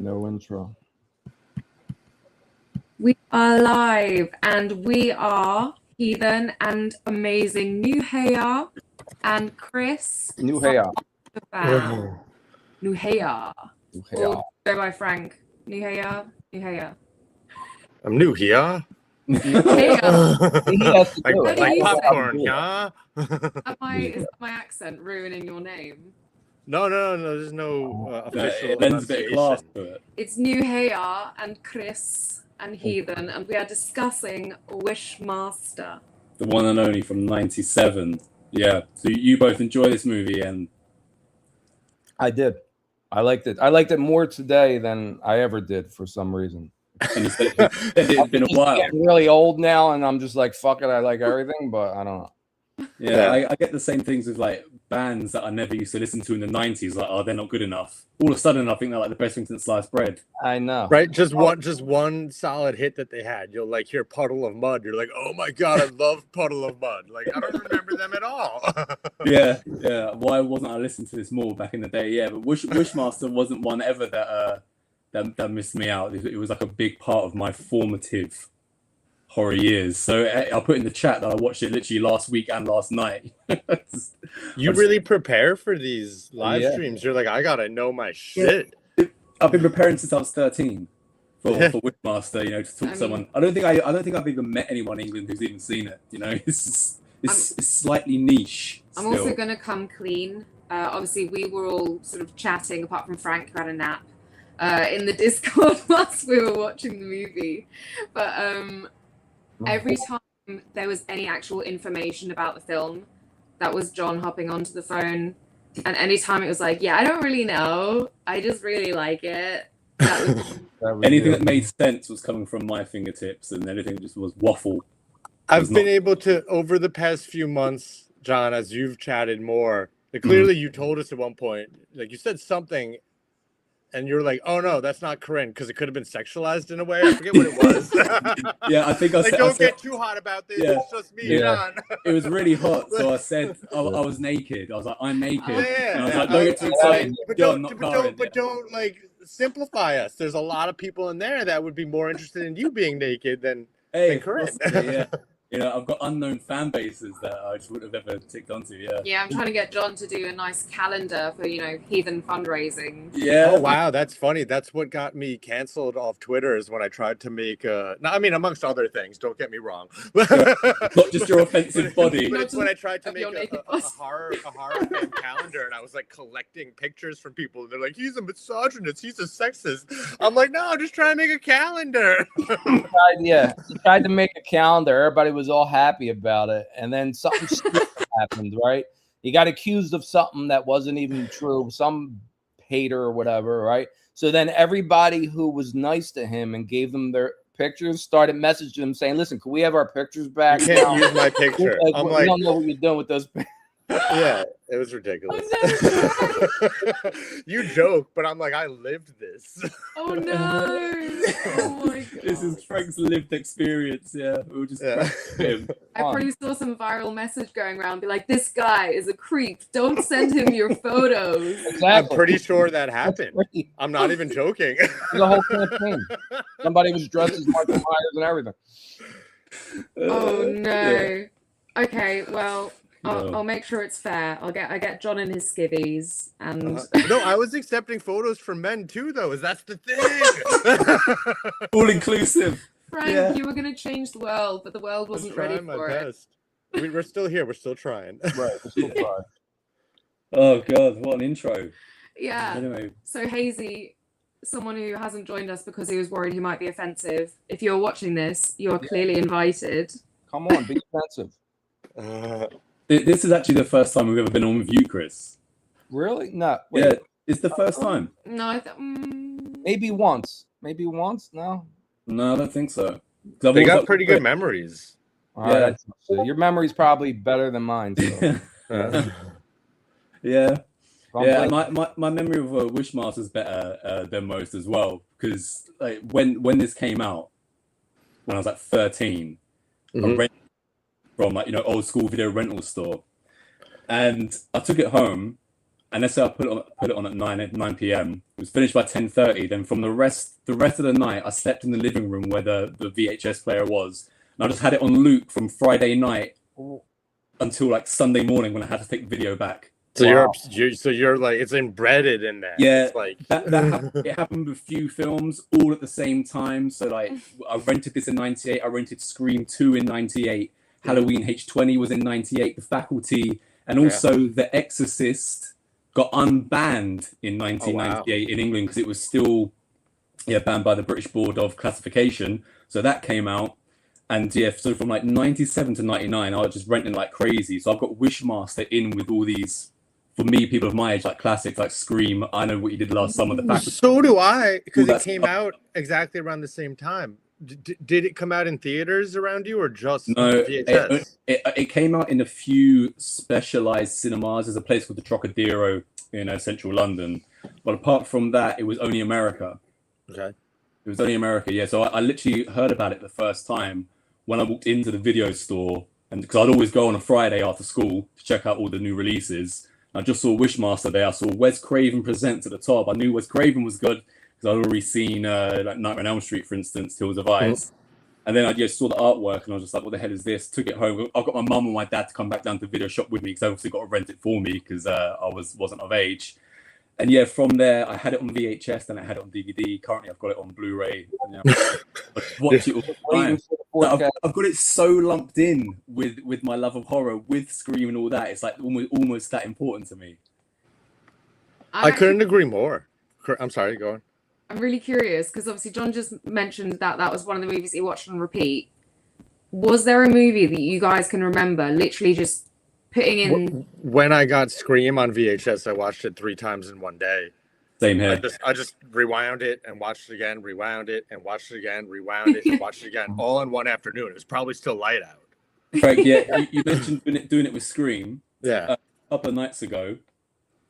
No intro. We are live, and we are Heathen and amazing Nuhea and Chris. Nuhea. MONSTERFAM. Nuhea. Nuhea. Or go by Frank. Nuhea. I'm new here. Nuhea. like popcorn, yeah. Is my accent ruining your name? No. There's no official. It lends a bit of class to it. It's Nuhea and Chris and Heathen, and we are discussing Wishmaster. The one and only from '97. Yeah. So you both enjoy this movie, and I did. I liked it. I liked it more today than I ever did for some reason. you said it's been a while. I'm really old now, and I'm just like, fuck it. I like everything, but I don't know. Yeah, I get the same things with like bands that I never used to listen to in the '90s. Like, oh, they're not good enough. All of a sudden, I think they're like the best thing since sliced bread. I know, right? Just one solid hit that they had. You'll like hear Puddle of Mud. You're like, oh my god, I love Puddle of Mud. Like I don't remember them at all. yeah. Why wasn't I listening to this more back in the day? Yeah, but Wishmaster wasn't one ever that missed me out. It was like a big part of my formative horror years. So I'll put in the chat that I watched it literally last week and last night. You really prepare for these live streams. You're like, I gotta know my shit. I've been preparing since I was 13 for Wishmaster. You know, to talk to someone. I don't think I've even met anyone in England who's even seen it. You know, it's slightly niche. I'm also gonna come clean. Obviously, we were all sort of chatting, apart from Frank, who had a nap, in the Discord whilst we were watching the movie. But every time there was any actual information about the film, that was John hopping onto the phone. And anytime it was like, yeah, I don't really know, I just really like it. Anything that made sense was coming from my fingertips, and anything just was waffle. I've been able to, over the past few months, John, as you've chatted more, clearly you told us at one point, like you said something, and you're like, oh no, that's not Corinne, because it could have been sexualized in a way. I forget what it was. Yeah, I think I said. Don't get too hot about this. Yeah. It's just me, John. It was really hot, so I said I was naked. I was like, I'm naked. And I was like, don't get too excited. But don't like simplify us. There's a lot of people in there that would be more interested in you being naked than Corinne. Yeah. You know, I've got unknown fan bases that I just wouldn't have ever ticked onto. Yeah, I'm trying to get John to do a nice calendar for, heathen fundraising. Yeah. Oh wow, that's funny. That's what got me canceled off Twitter, is when I tried to make amongst other things, don't get me wrong. Not just your offensive body. But it's when I tried to make a horror film calendar, and I was like collecting pictures from people, and they're like, he's a misogynist, he's a sexist. I'm like, no, I'm just trying to make a calendar. He tried to make a calendar. Everybody was all happy about it, and then something stupid happened, right? He got accused of something that wasn't even true, some hater or whatever, right? So then everybody who was nice to him and gave them their pictures started messaging him saying, listen, can we have our pictures back? You can't use my picture. I'm like, I don't know what you're doing with those pictures. Yeah, it was ridiculous. You joke, but I'm like, I lived this. Oh no! Oh my god! This is Frank's lived experience. Yeah, we'll just him. I probably saw some viral message going around, be like, "This guy is a creep. Don't send him your photos." Exactly. I'm pretty sure that happened. I'm not even joking. The whole campaign. Somebody was dressed as Michael Myers and everything. Oh no! Yeah. Okay, well. I'll make sure it's fair. I get John in his skivvies and no, I was accepting photos from men too, though. That's the thing. All inclusive. Frank, you were gonna change the world, but the world wasn't ready for it. We're still here. We're still trying. Right. We're still trying. Oh god, what an intro. Yeah. Anyway. So Hazy, someone who hasn't joined us because he was worried he might be offensive. If you're watching this, you are clearly invited. Come on, be offensive. This is actually the first time we've ever been on with you, Chris. Really? No. Wait. Yeah, it's the first time. No, I maybe once. Maybe once? No, I don't think so. They got pretty good memories. Yeah, your memory's probably better than mine. So. Yeah. My memory of Wishmaster is better than most as well, because like when this came out, when I was like 13, I rented from old school video rental store, and I took it home, And let's say I put it on at 9 p.m. It was finished by 10:30. Then from the rest of the night, I slept in the living room where the VHS player was, and I just had it on loop from Friday night until like Sunday morning when I had to take the video back. So you're like, it's embedded in there. Yeah, it's like it happened with a few films all at the same time. So like, I rented this in '98. I rented Scream 2 in '98. Halloween H20 was in '98. The Faculty, and also The Exorcist got unbanned in 1998 in England because it was still banned by the British Board of Classification. So that came out. And so from like 97 to 99, I was just renting like crazy. So I've got Wishmaster in with all these, for me, people of my age, like classics like Scream, I Know What You Did Last Summer. The Faculty. So do I, because it came out exactly around the same time. Did it come out in theaters around you or just no, VHS? It came out in a few specialized cinemas. There's a place called the Trocadero in central London. But apart from that, it was only America. Okay. It was only America, yeah. So I literally heard about it the first time when I walked into the video store. And because I'd always go on a Friday after school to check out all the new releases. I just saw Wishmaster there. I saw Wes Craven Presents at the top. I knew Wes Craven was good because I'd already seen like Nightmare on Elm Street, for instance, Hills of Eyes. And then I just saw the artwork and I was just like, what the hell is this? Took it home. I got my mum and my dad to come back down to the video shop with me because I obviously got to rent it for me because I wasn't of age. And yeah, from there, I had it on VHS, then I had it on DVD. Currently, I've got it on Blu-ray. I watch it all the time. I've got it so lumped in with my love of horror, with Scream and all that. It's like almost that important to me. I couldn't agree more. I'm sorry, go on. I'm really curious because obviously John just mentioned that was one of the movies he watched on repeat. Was there a movie that you guys can remember literally just putting in? When I got Scream on VHS, I watched it 3 times in one day. Same here. I just rewound it and watched it again, rewound it and watched it again, rewound it and watched it again, all in one afternoon. It was probably still light out. Craig, yeah, you mentioned doing it with Scream. Yeah. A couple of nights ago.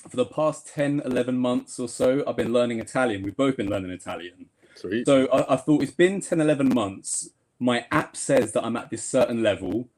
For the past 10, 11 months or so, I've been learning Italian. We've both been learning Italian. Sweet. So I thought it's been 10, 11 months. My app says that I'm at this certain level.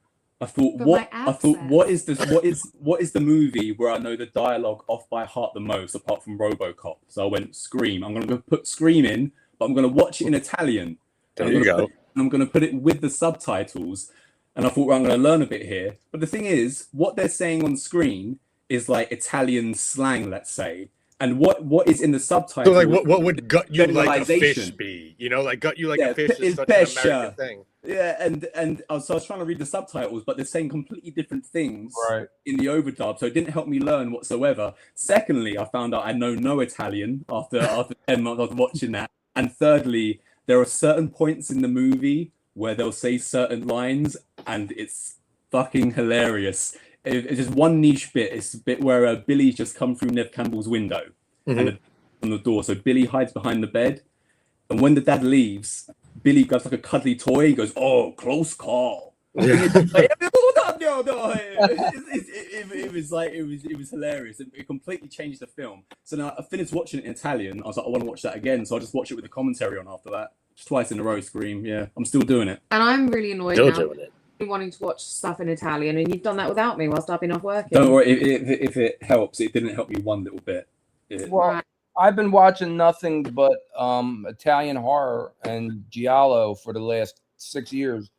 I thought, what is the movie where I know the dialogue off by heart the most, apart from RoboCop? So I went Scream. I'm going to put Scream in, but I'm going to watch it in Italian. There you go. I'm going to put it with the subtitles. And I thought, well, I'm going to learn a bit here. But the thing is, what they're saying on screen is like Italian slang, let's say. And what is in the subtitles? So like what would gut you like a fish be? You know, like gut you like a fish is such an American thing. Yeah, and so I was trying to read the subtitles, but they're saying completely different things in the overdub, so it didn't help me learn whatsoever. Secondly, I found out I know no Italian after 10 months of watching that. And thirdly, there are certain points in the movie where they'll say certain lines, and it's fucking hilarious. It's just one niche bit. It's a bit where Billy's just come through Nev Campbell's window and on the door. So Billy hides behind the bed, and when the dad leaves, Billy grabs like a cuddly toy. He goes, "Oh, close call." Yeah. It was hilarious. It completely changed the film. So now I finished watching it in Italian. I was like, I want to watch that again. So I just watched it with the commentary on after that. Just twice in a row. Scream. Yeah, I'm still doing it. And I'm really annoyed Still now. doing it. Wanting to watch stuff in Italian, and you've done that without me whilst I've been off working. Don't worry, if it helps, it didn't help me one little bit. Well, I've been watching nothing but Italian horror and giallo for the last 6 years,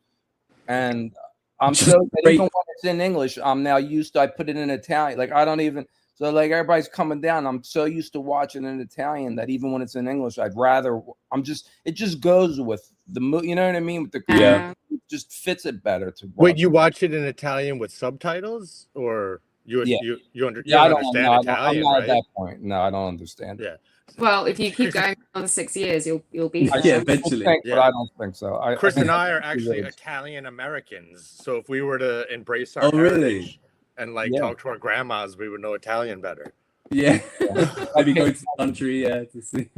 and I'm so even when it's in English, I'm now used to. I put it in Italian, like I don't even. So like everybody's coming down. I'm so used to watching in Italian that even when it's in English, I'd rather. It just goes with the movie. You know what I mean? With the it just fits it better to. Wait, you watch it in Italian with subtitles, or you understand Italian? I'm not at that point. No, I don't understand. Yeah. Well, if you keep going another 6 years, you'll be. Yeah, eventually. But I don't think so. Chris and I are actually Italian Americans, so if we were to embrace our heritage and talk to our grandmas, we would know Italian better. Yeah. Maybe go to the country, to see.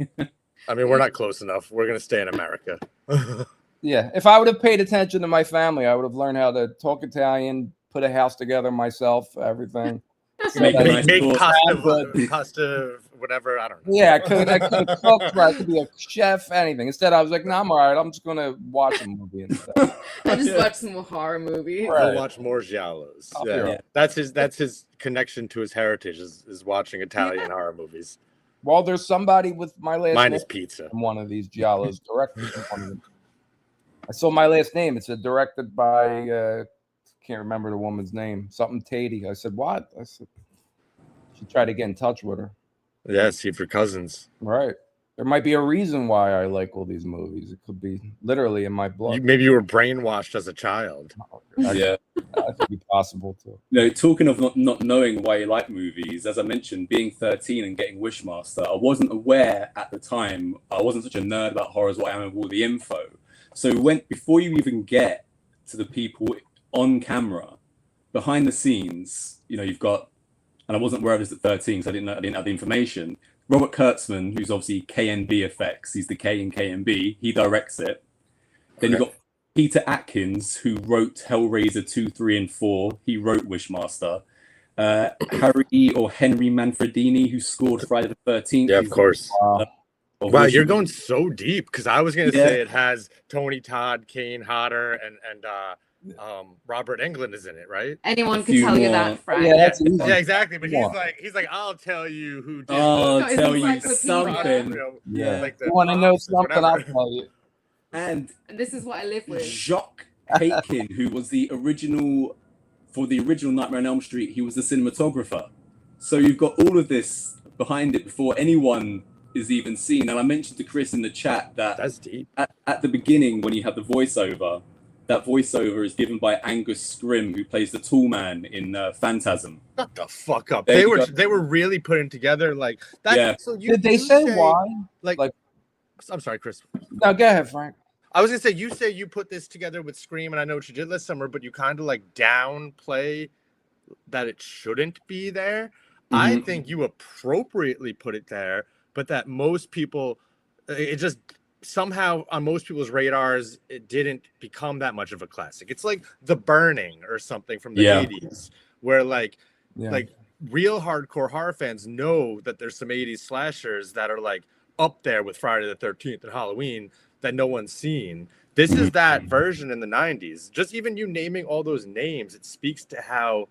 I mean, we're not close enough. We're gonna stay in America. Yeah. If I would have paid attention to my family, I would have learned how to talk Italian, put a house together myself, everything. Make a nice Make sauce. pasta, whatever. I don't know. Yeah, I could cook. I could be a chef, anything. Instead, I was like, "Nah, I'm all right. I'm just gonna watch a movie instead." I just watch some more horror movies. Right. I'll watch more giallos. I'll Yeah. be right. That's his connection to his heritage is watching Italian horror movies. Well, there's somebody with my last Mine name is pizza. in one of these giallos directed one of them. I saw my last name. It's directed by can't remember the woman's name. Something Tatey. I said, "What?" I said, she tried to get in touch with her. Yeah, see for cousins. Right. There might be a reason why I like all these movies. It could be literally in my blood. Maybe you were brainwashed as a child. Yeah. That could be possible too. You know, talking of not knowing why you like movies, as I mentioned, being 13 and getting Wishmaster, I wasn't aware at the time. I wasn't such a nerd about horror as what I am with all the info. So before you even get to the people on camera, behind the scenes, you know, you've got, and I wasn't aware of this at 13 because I didn't have the information. Robert Kurtzman, who's obviously KNB Effects, he's the K in KNB, he directs it. Then you've got Peter Atkins, who wrote Hellraiser 2, 3, and 4. He wrote Wishmaster. Harry or Henry Manfredini, who scored Friday the 13th. Yeah, of course. Wow, you're going so deep because I was gonna say it has Tony Todd, Kane Hodder, and Robert Englund is in it, right? Anyone can tell you that, Frank. Yeah, exactly. But he's like, I'll tell you who did. I'll this. tell you Encyclopedia. something. Yeah. Like You want to know something? I'll tell you. And this is what I live with. Jacques Aitken, who was the original Nightmare on Elm Street, he was the cinematographer. So you've got all of this behind it before anyone is even seen. And I mentioned to Chris in the chat that that's deep. At the beginning, when you have the voiceover, that voiceover is given by Angus Scrimm, who plays the tall man in Phantasm. Shut the fuck up. There They were really putting together like that. Yeah. So Did they say why? Like, I'm sorry, Chris. No, go ahead, Frank. I was gonna say you put this together with Scream, and I know what you did last summer, but you kind of like downplay that it shouldn't be there. I think you appropriately put it there, but that most people, it just somehow on most people's radars, it didn't become that much of a classic. It's like The Burning or something from the 80s, where like real hardcore horror fans know that there's some 80s slashers that are like up there with Friday the 13th and Halloween that no one's seen. This is that version in the 90s. Just even you naming all those names, it speaks to how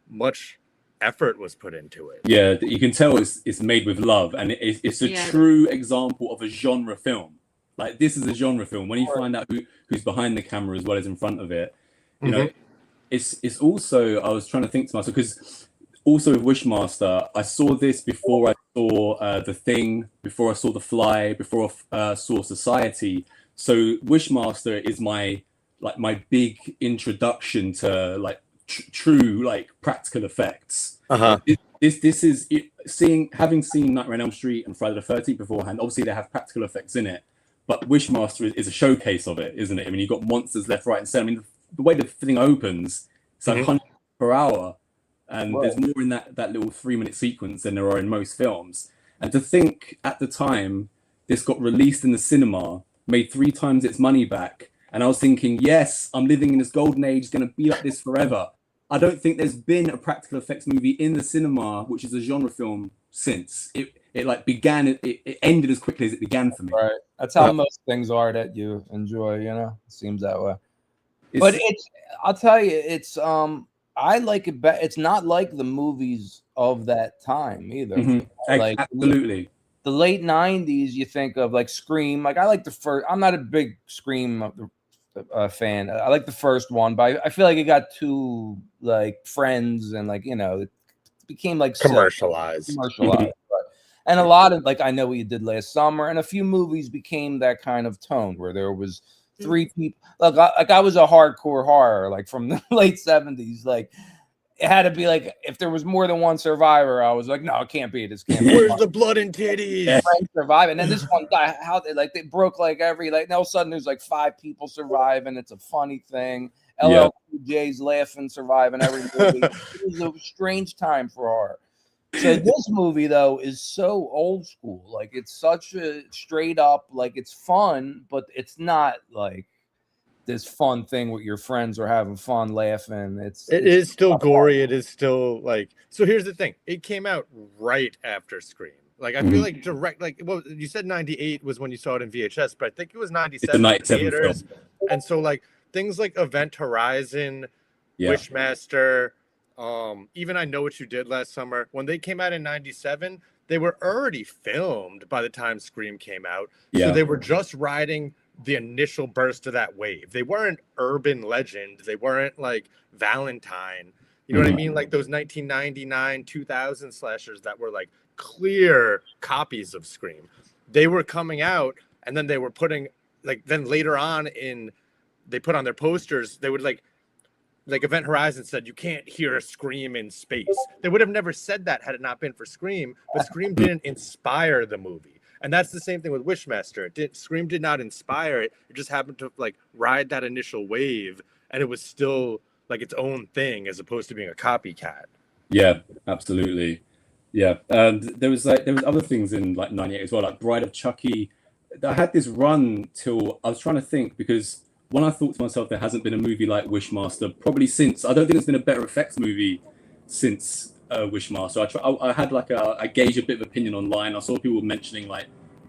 much effort was put into it. Yeah, you can tell it's made with love, and it's a true example of a genre film. Like, this is a genre film. When you find out who's behind the camera as well as in front of it, you know, it's also, I was trying to think to myself, because also with Wishmaster, I saw this before I saw The Thing, before I saw The Fly, before I saw Society. So Wishmaster is my big introduction to like true like practical effects. This is it, having seen Nightmare on Elm Street and Friday the 13th beforehand. Obviously, they have practical effects in it, but Wishmaster is a showcase of it, isn't it? I mean, you've got monsters left, right, and center. I mean, the way the thing opens, it's like 100 per hour, and there's more in that little 3-minute sequence than there are in most films. And to think at the time this got released in the cinema, made 3 times its money back, and I was thinking, yes, I'm living in this golden age, it's going to be like this forever. I don't think there's been a practical effects movie in the cinema, which is a genre film, since it like began. It ended as quickly as it began for me. Right. That's how most things are that you enjoy. You know, it seems that way. But I'll tell you, it's I like it better. It's not like the movies of that time either. Like, absolutely. The late 90s, you think of like Scream. Like, I like the first. I'm not a big Scream fan. I like the first one, but I feel like it got too like Friends and like, you know, it became like commercialized. And a lot of like I Know What You Did Last Summer, and a few movies became that kind of tone where there was 3 people. Like I was a hardcore horror like from the late 70s. Like, it had to be like if there was more than one survivor, I was like, no, it can't be. This can't be. Where's the blood and titties? Survive, and then this one guy, how they broke like every like. Now all of a sudden there's like 5 people survive, and it's a funny thing. LL Cool J's laughing, surviving every movie. It was a strange time for horror. So this movie though is so old school. Like, it's such a straight up, like, it's fun, but it's not like this fun thing with your friends or having fun, laughing. It is still gory. It is still like. So here's the thing. It came out right after Scream. Like I feel like direct. Like well, you said 98 was when you saw it in VHS, but I think it was 97 in theaters. Film. And so like things like Event Horizon, Wishmaster, even I Know What You Did Last Summer, when they came out in 97, they were already filmed by the time Scream came out. Yeah. So they were just riding the initial burst of that wave. They weren't urban legend. They weren't like Valentine. You know what I mean? Like those 1999, 2000 slashers that were like clear copies of Scream. They were coming out, and then they were putting like, then later on they put on their posters, they would like Event Horizon said, you can't hear a scream in space. They would have never said that had it not been for Scream, but Scream didn't inspire the movie. And that's the same thing with Wishmaster. Scream did not inspire it. It just happened to like ride that initial wave, and it was still like its own thing as opposed to being a copycat. Yeah, absolutely. Yeah. And there was other things in like 98 as well, like Bride of Chucky. I had this run till I was trying to think, because when I thought to myself, there hasn't been a movie like Wishmaster probably since. I don't think there's been a better effects movie since Wishmaster. I had like I gauged a bit of opinion online. I saw people mentioning like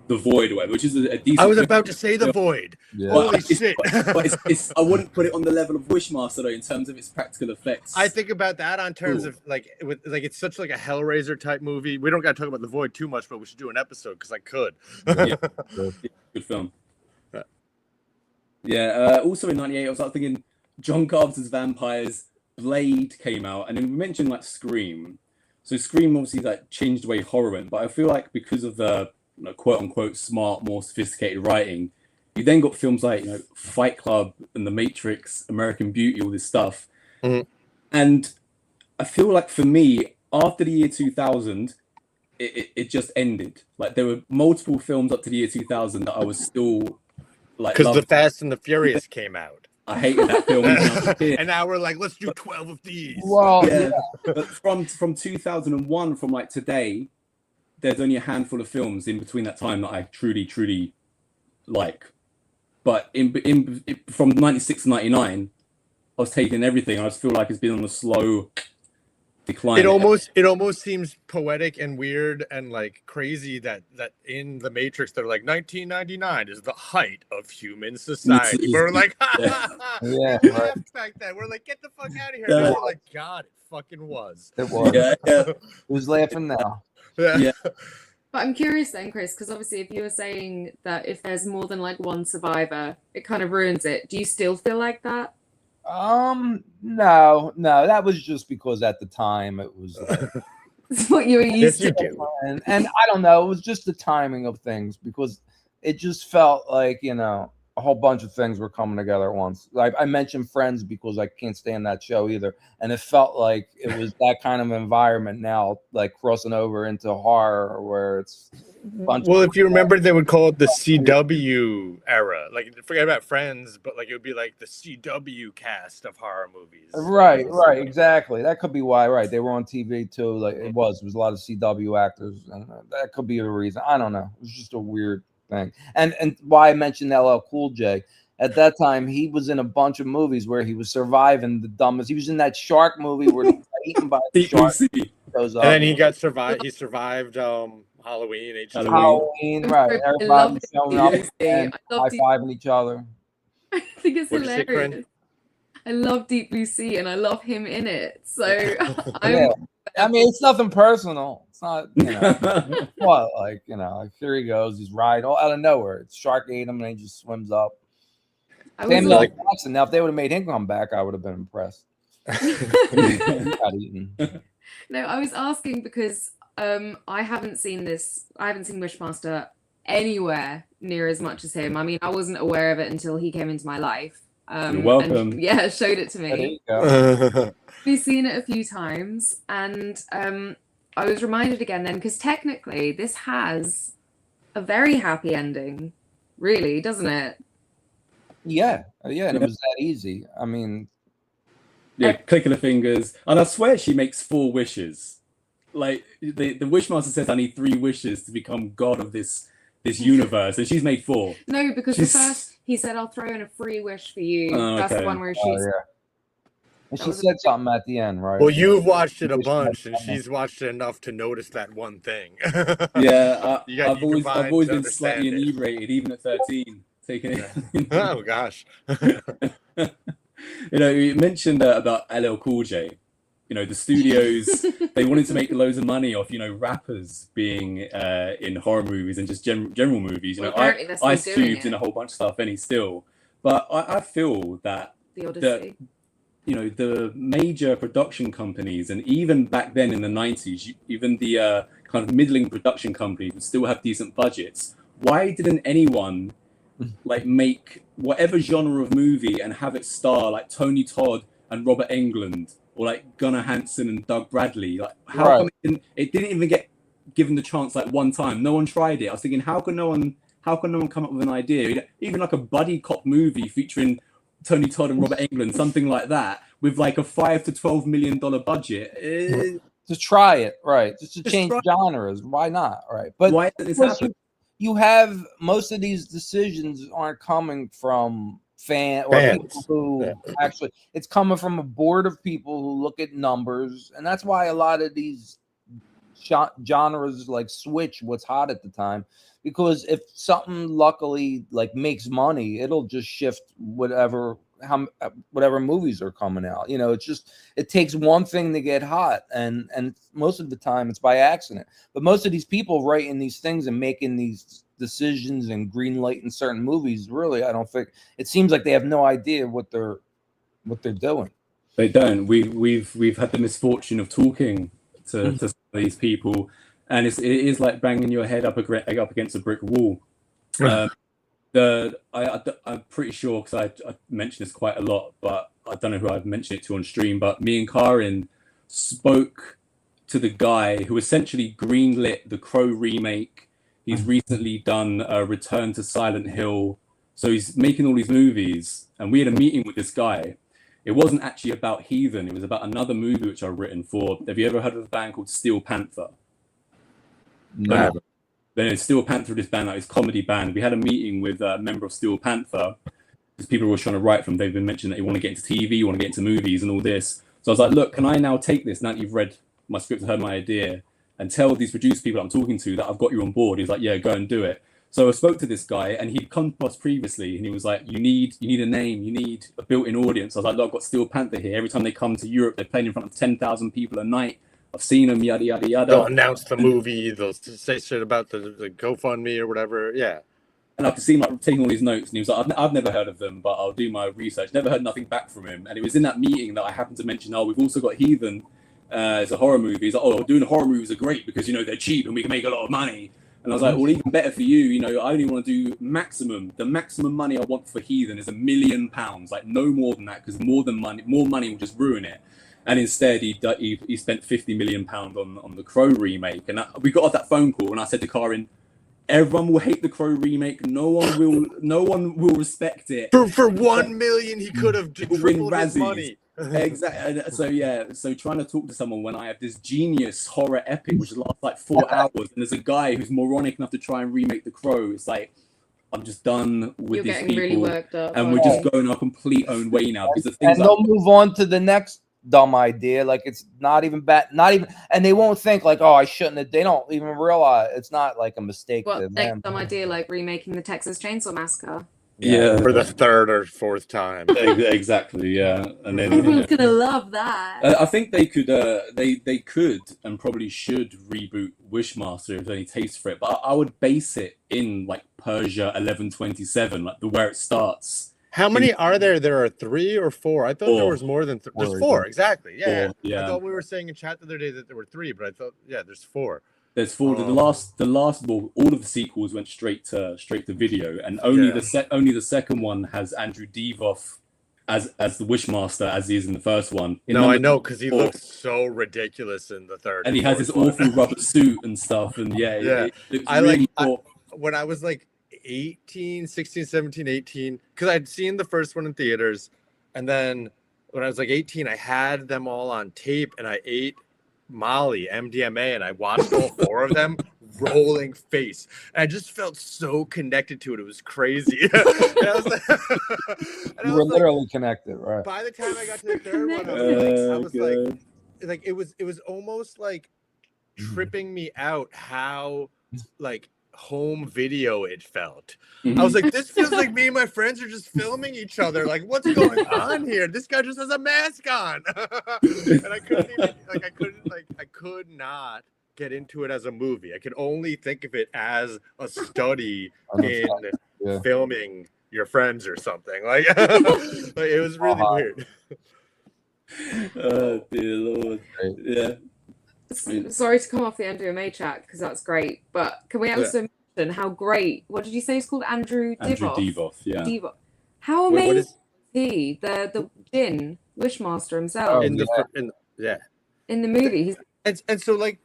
The Void or whatever, which is a decent. I was about to say The Void. Yeah. Holy shit! But it's I wouldn't put it on the level of Wishmaster though in terms of its practical effects. I think about that on terms of like it's such like a Hellraiser type movie. We don't got to talk about The Void too much, but we should do an episode because I could. Yeah, good film. Yeah. Also in '98, I was like thinking John Carpenter's Vampires. Blade came out, and then we mentioned like Scream. So Scream obviously like changed the way horror went, but I feel like because of the quote unquote smart, more sophisticated writing, you then got films like Fight Club and The Matrix, American Beauty, all this stuff. And I feel like for me, after the year 2000, it just ended. Like there were multiple films up to the year 2000 that I was still like, because The Fast and the Furious came out. I hated that film. And now we're like, let's do 12 of these. Well, But from 2001, from like today, there's only a handful of films in between that time that I truly like. But from 96 to 99, I was taking everything. I just feel like it's been on a slow decline. It almost seems poetic and weird and like crazy that in The Matrix they're like 1999 is the height of human society. We're like, back then. We're like, get the fuck out of here. Yeah. We're like, God, it fucking was. It was. Yeah. Who's laughing now? Yeah. But I'm curious then, Chris, because obviously if you were saying that if there's more than like one survivor, it kind of ruins it. Do you still feel like that? No, that was just because at the time it was it's what you were used to. And I don't know, it was just the timing of things, because it just felt like, a whole bunch of things were coming together at once. Like I mentioned Friends because I can't stand that show either. And it felt like it was that kind of environment now, like crossing over into horror where it's well, if you remember, they would call it the CW era. Like forget about Friends, but like it would be like the CW cast of horror movies. Right, exactly. That could be why, right. They were on TV too. Like it was a lot of CW actors, and that could be the reason. I don't know. It was just a weird thing. And why I mentioned LL Cool J. At that time, he was in a bunch of movies where he was surviving the dumbest. He was in that shark movie where he got eaten by a shark. And then he survived Halloween, Halloween, right. Everybody showing up and high-fiving each other. I think it's hilarious. I love Deep Blue Sea and I love him in it. So I mean, it's nothing personal. It's not, what, like, here he goes. He's riding all out of nowhere. It's shark ate him and he just swims up. Same like Jackson. Now, if they would have made him come back, I would have been impressed. Got eaten. No, I was asking because I haven't seen Wishmaster anywhere near as much as him. I mean, I wasn't aware of it until he came into my life. You're welcome. And, showed it to me. We've seen it a few times, and I was reminded again then, because technically this has a very happy ending, really, doesn't it? Yeah, and it was that easy. I mean, click of the fingers, and I swear she makes 4 wishes. Like the Wishmaster says, I need 3 wishes to become god of this universe, and she's made 4. No, because He said, "I'll throw in a free wish for you." Oh, That's the okay. one where she. Oh, yeah. And That she was a- said something at the end, right? Well, you've watched it a Wish bunch, and Master. she's watched it enough to notice that one thing. Yeah, You can I've find always to been slightly understand it. inebriated, even at 13, taking it. Oh gosh. You know, you mentioned about LL Cool J. You know, the studios, they wanted to make loads of money off, you know, rappers being in horror movies and just general movies. You Well, know, apparently they're still Ice doing Cube's it. in a whole bunch of stuff, any still. But I feel that The Odyssey. you know, the major production companies, and even back then in the 90s, even the kind of middling production companies would still have decent budgets. Why didn't anyone like make whatever genre of movie and have it star like Tony Todd and Robert Englund, or like Gunnar Hansen and Doug Bradley? Like, how come it didn't even get given the chance like one time? No one tried it. I was thinking, how can no one come up with an idea? Even like a buddy cop movie featuring Tony Todd and Robert Englund, something like that, with like a $5 to $12 million budget. To try it, right? Just to change genres. Why not? Right. But why did this happen? You have most of these decisions aren't coming from fans. People who actually, it's coming from a board of people who look at numbers, and that's why a lot of these genres like switch what's hot at the time, because if something luckily like makes money, it'll just shift whatever movies are coming out. You know, it takes one thing to get hot, and most of the time it's by accident. But most of these people writing these things and making these decisions and green lighting certain movies, really, I don't think, it seems like they have no idea what they're doing. They don't. We've had the misfortune of talking to some of these people, and it is like banging your head up against a brick wall. I'm pretty sure, because I mentioned this quite a lot, but I don't know who I've mentioned it to on stream, but me and Karin spoke to the guy who essentially greenlit the Crow remake. He's recently done a Return to Silent Hill. So he's making all these movies, and we had a meeting with this guy. It wasn't actually about Heathen. It was about another movie which I've written for. Have you ever heard of a band called Steel Panther? No. Then Steel Panther, this band, like this comedy band. We had a meeting with a member of Steel Panther, because people were trying to write from. They've been mentioning that they want to get into TV, want to get into movies and all this. So I was like, look, can I now take this, now that you've read my script and heard my idea, and tell these producer people I'm talking to that I've got you on board? He's like, yeah, go and do it. So I spoke to this guy, and he'd come to us previously, and he was like, you need a name, you need a built-in audience. I was like, look, I've got Steel Panther here. Every time they come to Europe, they're playing in front of 10,000 people a night. I've seen them, yada, yada, yada. They'll announce the movie, they'll say shit about the GoFundMe or whatever, yeah. And I could see him like taking all these notes, and he was like, I've never heard of them, but I'll do my research. Never heard nothing back from him. And it was in that meeting that I happened to mention, we've also got Heathen. It's a horror movie. He's like, doing horror movies are great because, you know, they're cheap and we can make a lot of money. And I was like, well, even better for you, you know, I only want to do the maximum money I want for Heathen is £1 million, like no more than that, because more money will just ruin it. And instead, he spent £50 million on the Crow remake. And we got off that phone call, and I said to Karin, everyone will hate the Crow remake. No one will respect it. For 1 million, he could have tripled his money. Exactly. So trying to talk to someone when I have this genius horror epic which lasts like 4 hours, and there's a guy who's moronic enough to try and remake the Crow, it's like, I'm just done with these people, really worked up, and we're just going our complete own way now, because the things and they'll move on to the next dumb idea, like it's not even bad, and they won't think like, I shouldn't have. They don't even realize it's not like a mistake. What next dumb idea, like remaking the Texas Chainsaw Massacre? Yeah, for the third or fourth time. Exactly. Yeah, and then everyone's gonna love that. I think they could and probably should reboot Wishmaster if there's any taste for it. But I would base it in like Persia 1127, like where it starts. How many are there? There are 3 or 4. I thought there was more than there's 4. Exactly. Yeah. 4, yeah. I thought we were saying in chat the other day that there were 3, but I thought there's 4. There's 4. The last all of the sequels went straight to video, and only the second one has Andrew Devoff as the Wishmaster, as he is in the first one. I know, because he looks so ridiculous in the third. And he has this awful rubber suit and stuff, and when I was like 18, 16, 17, 18, because I'd seen the first one in theaters, and then when I was like 18, I had them all on tape, and I ate Molly, MDMA, and I watched all 4 of them rolling face. And I just felt so connected to it. It was crazy. And I was like, You were literally connected, right? By the time I got to the third one, I was like, it was almost like tripping me out how like home video it felt. I was like, this feels like me and my friends are just filming each other. Like, what's going on here? This guy just has a mask on. And I could not get into it as a movie. I could only think of it as a study in filming your friends or something. Like, like it was really weird. Oh dear Lord. Yeah. Sorry to come off the MDMA chat because that's great, but can we also mention how great? What did you say? It's called Andrew Divoff. Yeah. Divoff. How amazing is he? The Jin Wishmaster himself in the movie. And so like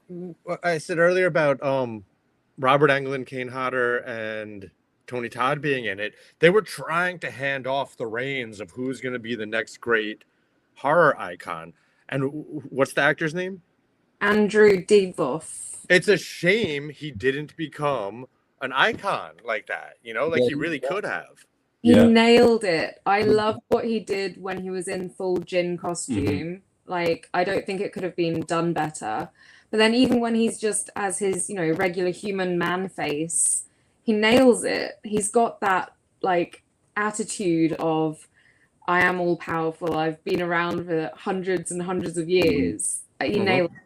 I said earlier about Robert Englund, Kane Hodder, and Tony Todd being in it, they were trying to hand off the reins of who's going to be the next great horror icon. And what's the actor's name? Andrew Divoff. It's a shame he didn't become an icon like that, you know, like he really could have. He nailed it. I love what he did when he was in full Jin costume. Like, I don't think it could have been done better. But then even when he's just as his, you know, regular human man face, he nails it. He's got that, like, attitude of, I am all powerful. I've been around for hundreds and hundreds of years. He nailed it.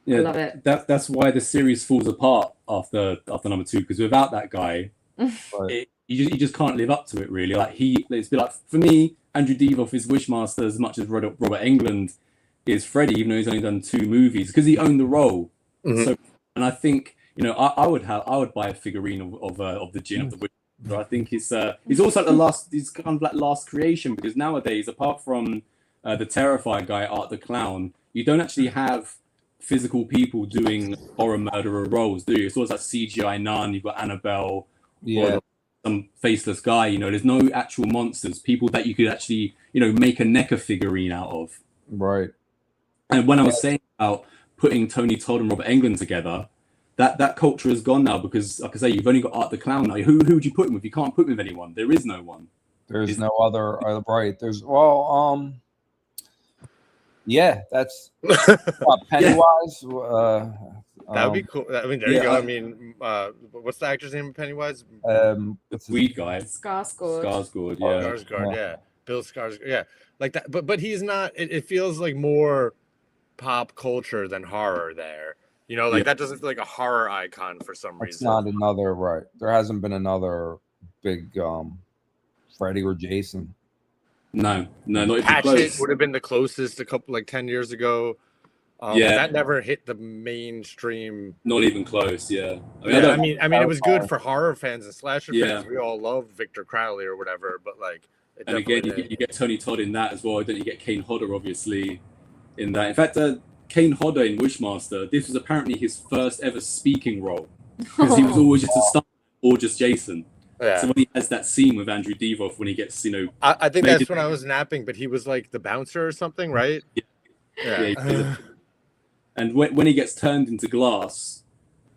Yeah, I love it. That's why the series falls apart after number 2, because without that guy, you just can't live up to it, really. Like, it's been like, for me, Andrew Divoff is Wishmaster as much as Robert Englund is Freddy, even though he's only done 2 movies, because he owned the role. So, and I think, you know, I would buy a figurine of the Jinn of the Wishmaster. I think he's also he's kind of like last creation, because nowadays, apart from the Terrifier guy, Art the Clown, you don't actually have physical people doing horror murderer roles, do you? It's always like CGI nun. You've got Annabelle, or some faceless guy. You know, there's no actual monsters, people that you could actually, you know, make a NECA figurine out of. Right. And when I was saying about putting Tony Todd and Robert Englund together, that culture is gone now, because, like I say, you've only got Art the Clown now. Who would you put him with? You can't put him with anyone. There is no one. There's no other. Right. There's yeah, that's Pennywise. That would be cool. I mean, there you go. I mean, what's the actor's name of Pennywise? The weed guy. Skarsgård. Skarsgård, Bill Skarsgård, like that. But he's not. It feels like more pop culture than horror there. You know, like that doesn't feel like a horror icon for some reason. It's not another, right? There hasn't been another big Freddy or Jason. No, not even Hatchet close. would have been the closest a couple, like 10 years ago. That never hit the mainstream. Not even close. Yeah. I mean, it was good for horror fans and slasher fans. We all love Victor Crowley or whatever, but like. And again, you get Tony Todd in that as well. Don't you get Kane Hodder obviously in that? In fact, Kane Hodder in Wishmaster, this was apparently his first ever speaking role, because he was always just a stunt or just Jason. So when he has that scene with Andrew Divoff, when he gets, you know, I think that's when I was napping, but he was like the bouncer or something, right? Yeah. And when he gets turned into glass,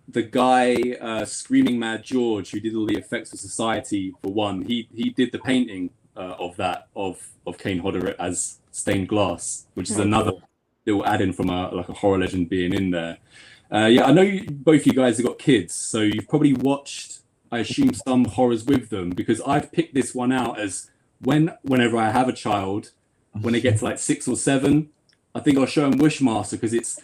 the guy, Screaming Mad George, who did all the effects for Society, for one, he did the painting of Kane Hodder as stained glass, which is another little add-in from a horror legend being in there. I know both you guys have got kids, so you've probably watched, I assume, some horrors with them, because I've picked this one out as whenever I have a child, when they get to like 6 or 7, I think I'll show them Wishmaster, because it's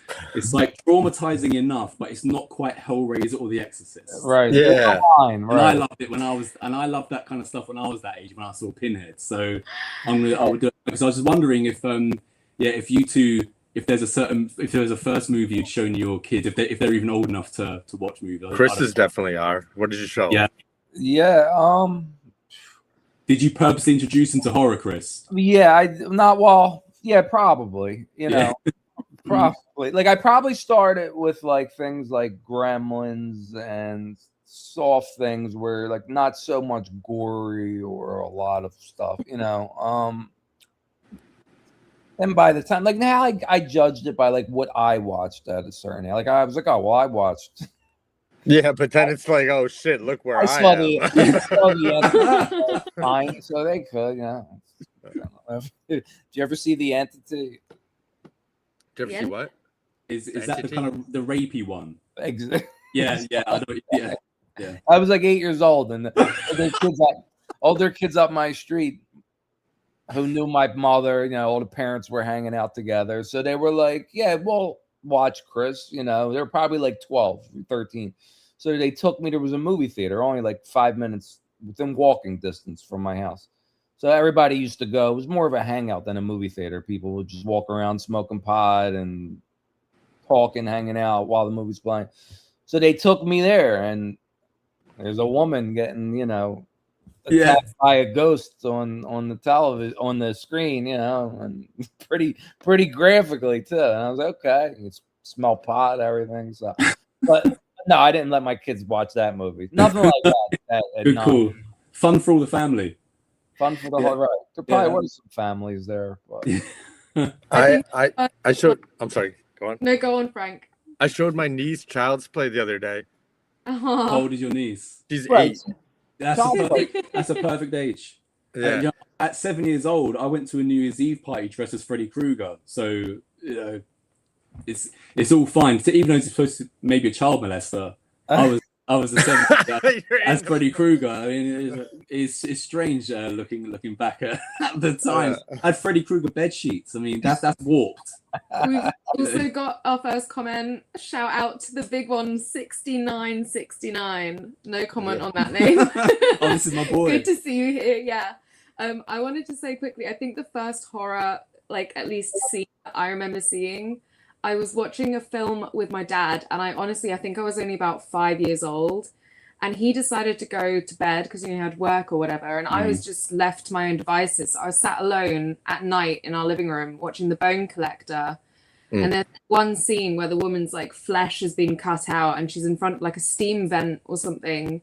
like traumatizing enough, but it's not quite Hellraiser or The Exorcist. Right. Yeah. Right. And I loved it and I loved that kind of stuff when I was that age, when I saw Pinhead. So I would do it, because I was just wondering if you two, if there was a first movie you'd shown your kids, if they're even old enough to watch movies. Chris's definitely are. What did you show? Yeah. Did you purposely introduce them to horror, Chris? Yeah, probably. You know, probably. Like, I probably started with like things like Gremlins and soft things where like not so much gory or a lot of stuff. You know. And by the time, like now, I judged it by like what I watched at a certain age. Like I was like, oh well, I watched Yeah, but then it's like, oh shit, look where I saw am. I saw the Entity fine, so they could, Did you ever see The Entity? Did you ever see what? Is that the kind of the rapey one? Exactly. Yeah, I know. Yeah. I was like 8 years old, and older kids up my street who knew my mother, all the parents were hanging out together. So they were like, yeah, we'll watch Chris. They were probably like 12, 13. So they took me. There was a movie theater only like 5 minutes within walking distance from my house. So everybody used to go. It was more of a hangout than a movie theater. People would just walk around smoking pot and talking, hanging out while the movie's playing. So they took me there, and there's a woman getting, attacked by a ghost on the television, on the screen, and pretty graphically too. And I was like, okay, you smell pot, everything. So, but no, I didn't let my kids watch that movie. Nothing like that. Good, cool, fun for all the family. Fun for the whole right. There probably was some families there, but I showed. I'm sorry. Go on. No, go on, Frank. I showed my niece Child's Play the other day. How old is your niece? She's 8. That's a perfect age. Yeah. At 7 years old, I went to a New Year's Eve party dressed as Freddy Krueger. So it's all fine. So even though it's supposed to maybe a child molester, I was a 7 as Freddy Krueger. I mean, it's strange looking back at the time. I had Freddy Krueger bed sheets. I mean, that's warped. We've also got our first comment. Shout out to the big one, 6969. No comment on that name. Oh, this is my boy. Good to see you here. Yeah. I wanted to say quickly, I think the first horror, like at least scene I remember seeing, I was watching a film with my dad, and I think I was only about 5 years old, and he decided to go to bed because he had work or whatever, and I was just left to my own devices. I was sat alone at night in our living room watching The Bone Collector, and there's one scene where the woman's like flesh has been cut out and she's in front of like a steam vent or something,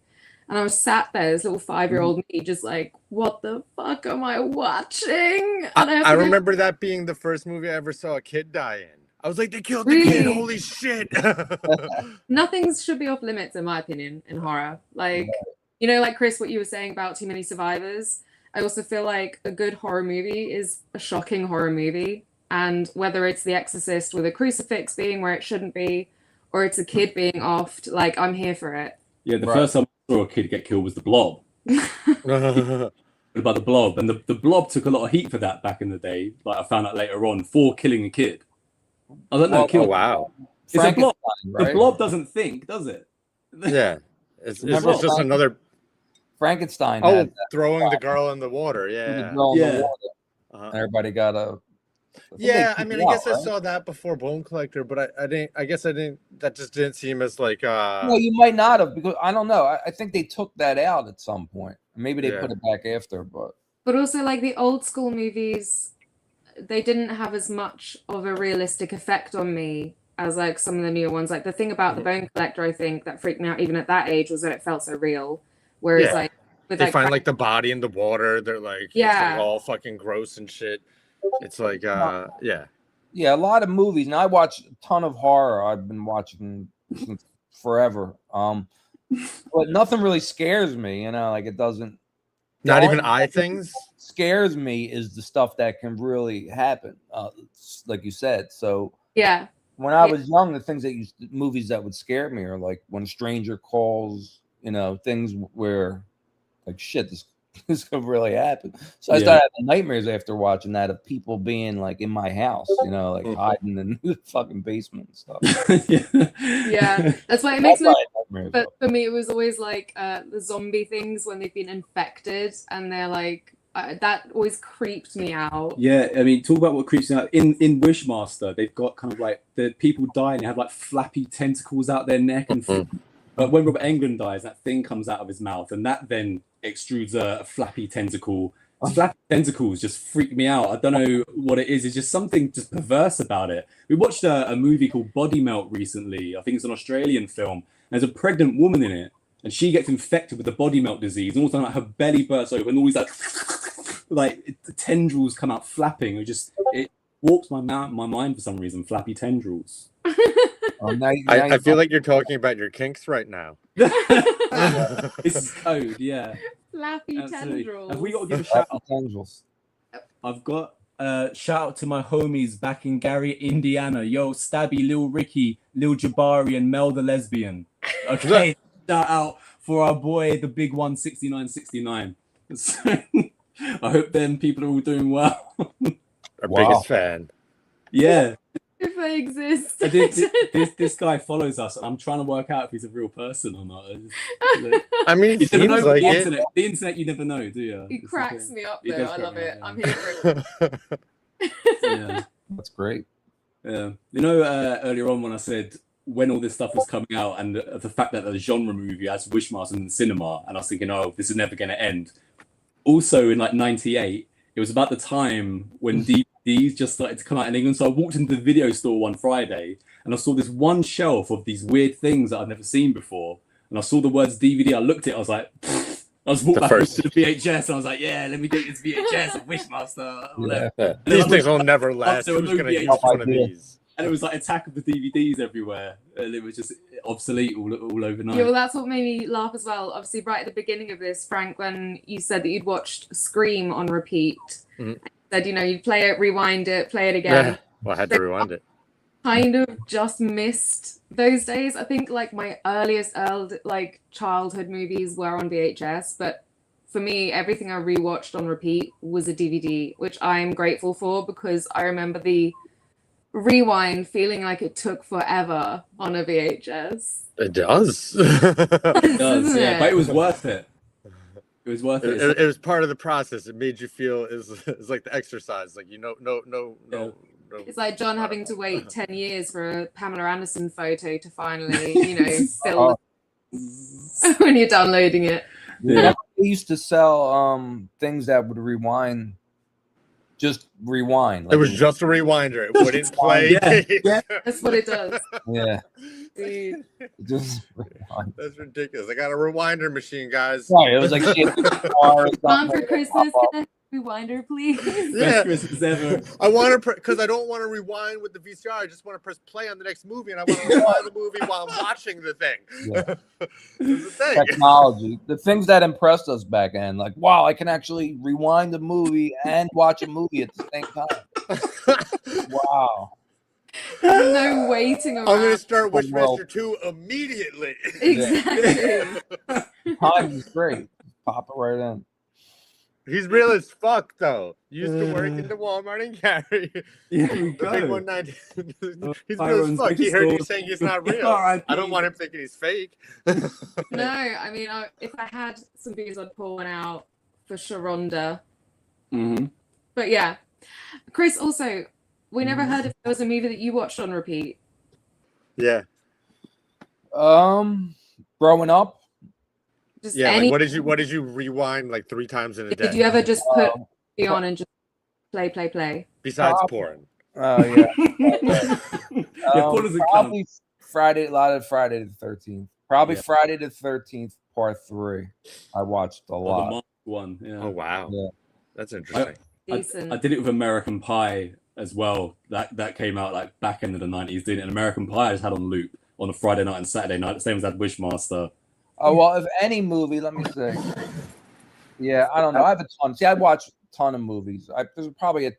and I was sat there, this little 5-year-old me, just like, what the fuck am I watching? And I remember that being the first movie I ever saw a kid die in. I was like, they killed the kid. Holy shit. Nothing should be off limits, in my opinion, in horror. Like, like Chris, what you were saying about Too Many Survivors. I also feel like a good horror movie is a shocking horror movie. And whether it's The Exorcist with a crucifix being where it shouldn't be, or it's a kid being offed, like, I'm here for it. Yeah, the first time I saw a kid get killed was The Blob. About The Blob. And the Blob took a lot of heat for that back in the day. Like, I found out later on, for killing a kid. I don't know. Oh, wow. It's a blob. Right? The blob doesn't think, does it? Yeah. It's just another... Frankenstein. Oh, throwing the girl in the water. Yeah. The girl in the water. Everybody got a... I mean, I guess I saw that before Bone Collector, but I didn't. That just didn't seem as like. No, you might not have, because I don't know. I think they took that out at some point. Maybe they put it back after, but also like the old school movies, they didn't have as much of a realistic effect on me as like some of the newer ones. Like the thing about The Bone Collector, I think that freaked me out even at that age was that it felt so real. Whereas like with they find like the body in the water, they're like it's like all fucking gross and shit. It's like a lot of movies, and I watch a ton of horror. I've been watching since forever. But nothing really scares me, like it doesn't. Not even things scares me is the stuff that can really happen, like you said. So when I was young, the things movies that would scare me are like When a Stranger Calls, things where like shit, this could really happen. So I started having nightmares after watching that of people being like in my house, like hiding in the fucking basement and stuff. That's why it makes no sense. But for me, it was always like the zombie things when they've been infected and they're like, that always creeped me out. Yeah, I mean, talk about what creeps me out. In Wishmaster, they've got kind of like the people die and they have like flappy tentacles out their neck. And but when Robert Englund dies, that thing comes out of his mouth and that then extrudes a flappy tentacle. Flappy tentacles just freak me out. I don't know what it is. It's just something just perverse about it. We watched a movie called Body Melt recently. I think it's an Australian film. There's a pregnant woman in it, and she gets infected with the body melt disease. And all of a sudden, like, her belly bursts open, and all these like the tendrils come out flapping. It warps my mind for some reason. Flappy tendrils. I feel like you're talking about your kinks right now. This is code, yeah. Flappy Absolutely. tendrils. Have we got to give a shout out? Tendrils. I've got shout out to my homies back in Gary, Indiana. Yo, Stabby, Lil Ricky, Lil Jabari, and Mel the lesbian. Okay, shout out for our boy, the big one, 6969. So, I hope them people are all doing well. Our biggest fan. Yeah. If I exist. This guy follows us. I'm trying to work out if he's a real person or not. I mean, you never know like the internet, you never know, do you? He cracks me up, though. I love it. Yeah. I'm here for it. Yeah. That's great. Yeah. You know, earlier on when I said when all this stuff was coming out and the fact that the genre movie as Wishmaster in the cinema, and I was thinking, oh, this is never going to end. Also, in like '98, it was about the time when DVDs just started to come out in England. So I walked into the video store one Friday and I saw this one shelf of these weird things that I'd never seen before. And I saw the words DVD. I looked at it. I was like, I was walked back to the VHS and I was like, yeah, let me get this VHS of Wishmaster. Yeah. These things will never last. Who's going to use one of these? And it was like attack of the DVDs everywhere. And it was just obsolete all overnight. Yeah, well, that's what made me laugh as well. Obviously, right at the beginning of this, Frank, when you said that you'd watched Scream on repeat, said, you'd play it, rewind it, play it again. Yeah. Well, I had to rewind it. Kind of just missed those days. I think like my earliest childhood movies were on VHS, but for me, everything I rewatched on repeat was a DVD, which I'm grateful for because I remember the rewind feeling like it took forever on a VHS. It does. It does, yeah, but it was worth it. It was worth it. It was part of the process. It made you feel it's like the exercise. Like no. It's like John having to wait 10 years for a Pamela Anderson photo to finally, fill when you're downloading it. Yeah. They used to sell things that would rewind. Just rewind. It was just a rewinder. It wouldn't play. Yeah. That's what it does. Yeah. Dude. Just rewind. That's ridiculous. I got a rewinder machine, guys. Right. It was like Mom, for Christmas, can I have a rewinder, please? Yeah. Best Christmas ever. I want to because I don't want to rewind with the VCR. I just want to press play on the next movie, and I want to rewind the movie while I'm watching the thing. Yeah. It's the thing. Technology, the things that impressed us back then, like wow, I can actually rewind the movie and watch a movie at the same time. Wow. No waiting around. I'm going to start Wishmaster 2 immediately. Exactly. Time is great. Pop it right in. He's real as fuck, though. Used to work in the Walmart and Gary. Yeah, we The go. big 190. He's real as fuck. He heard you saying he's not real. I don't want him thinking he's fake. No, I mean, if I had some beers, I'd pour one out for Sharonda. Mm-hmm. But yeah. Chris, also, we never heard if there was a movie that you watched on repeat. Yeah. Growing up. Just Yeah. any. Like, what did you rewind like 3 times in a day? Did you ever just put it on and just play? Besides porn. Oh yeah. What does it Probably count? Friday. A lot of Friday the 13th. Probably Yeah. Friday the 13th, part 3. I watched a Oh, lot. the Mark one. Yeah. Oh wow. Yeah. That's interesting. Decent. I did it with American Pie as well. That came out like back end of the 90s. Did it? And American Pie I just had on loop on a Friday night and Saturday night. The same as that Wishmaster. Oh well, if any movie, let me see. Yeah, I don't know. I have a ton. See, I watch a ton of movies. There's probably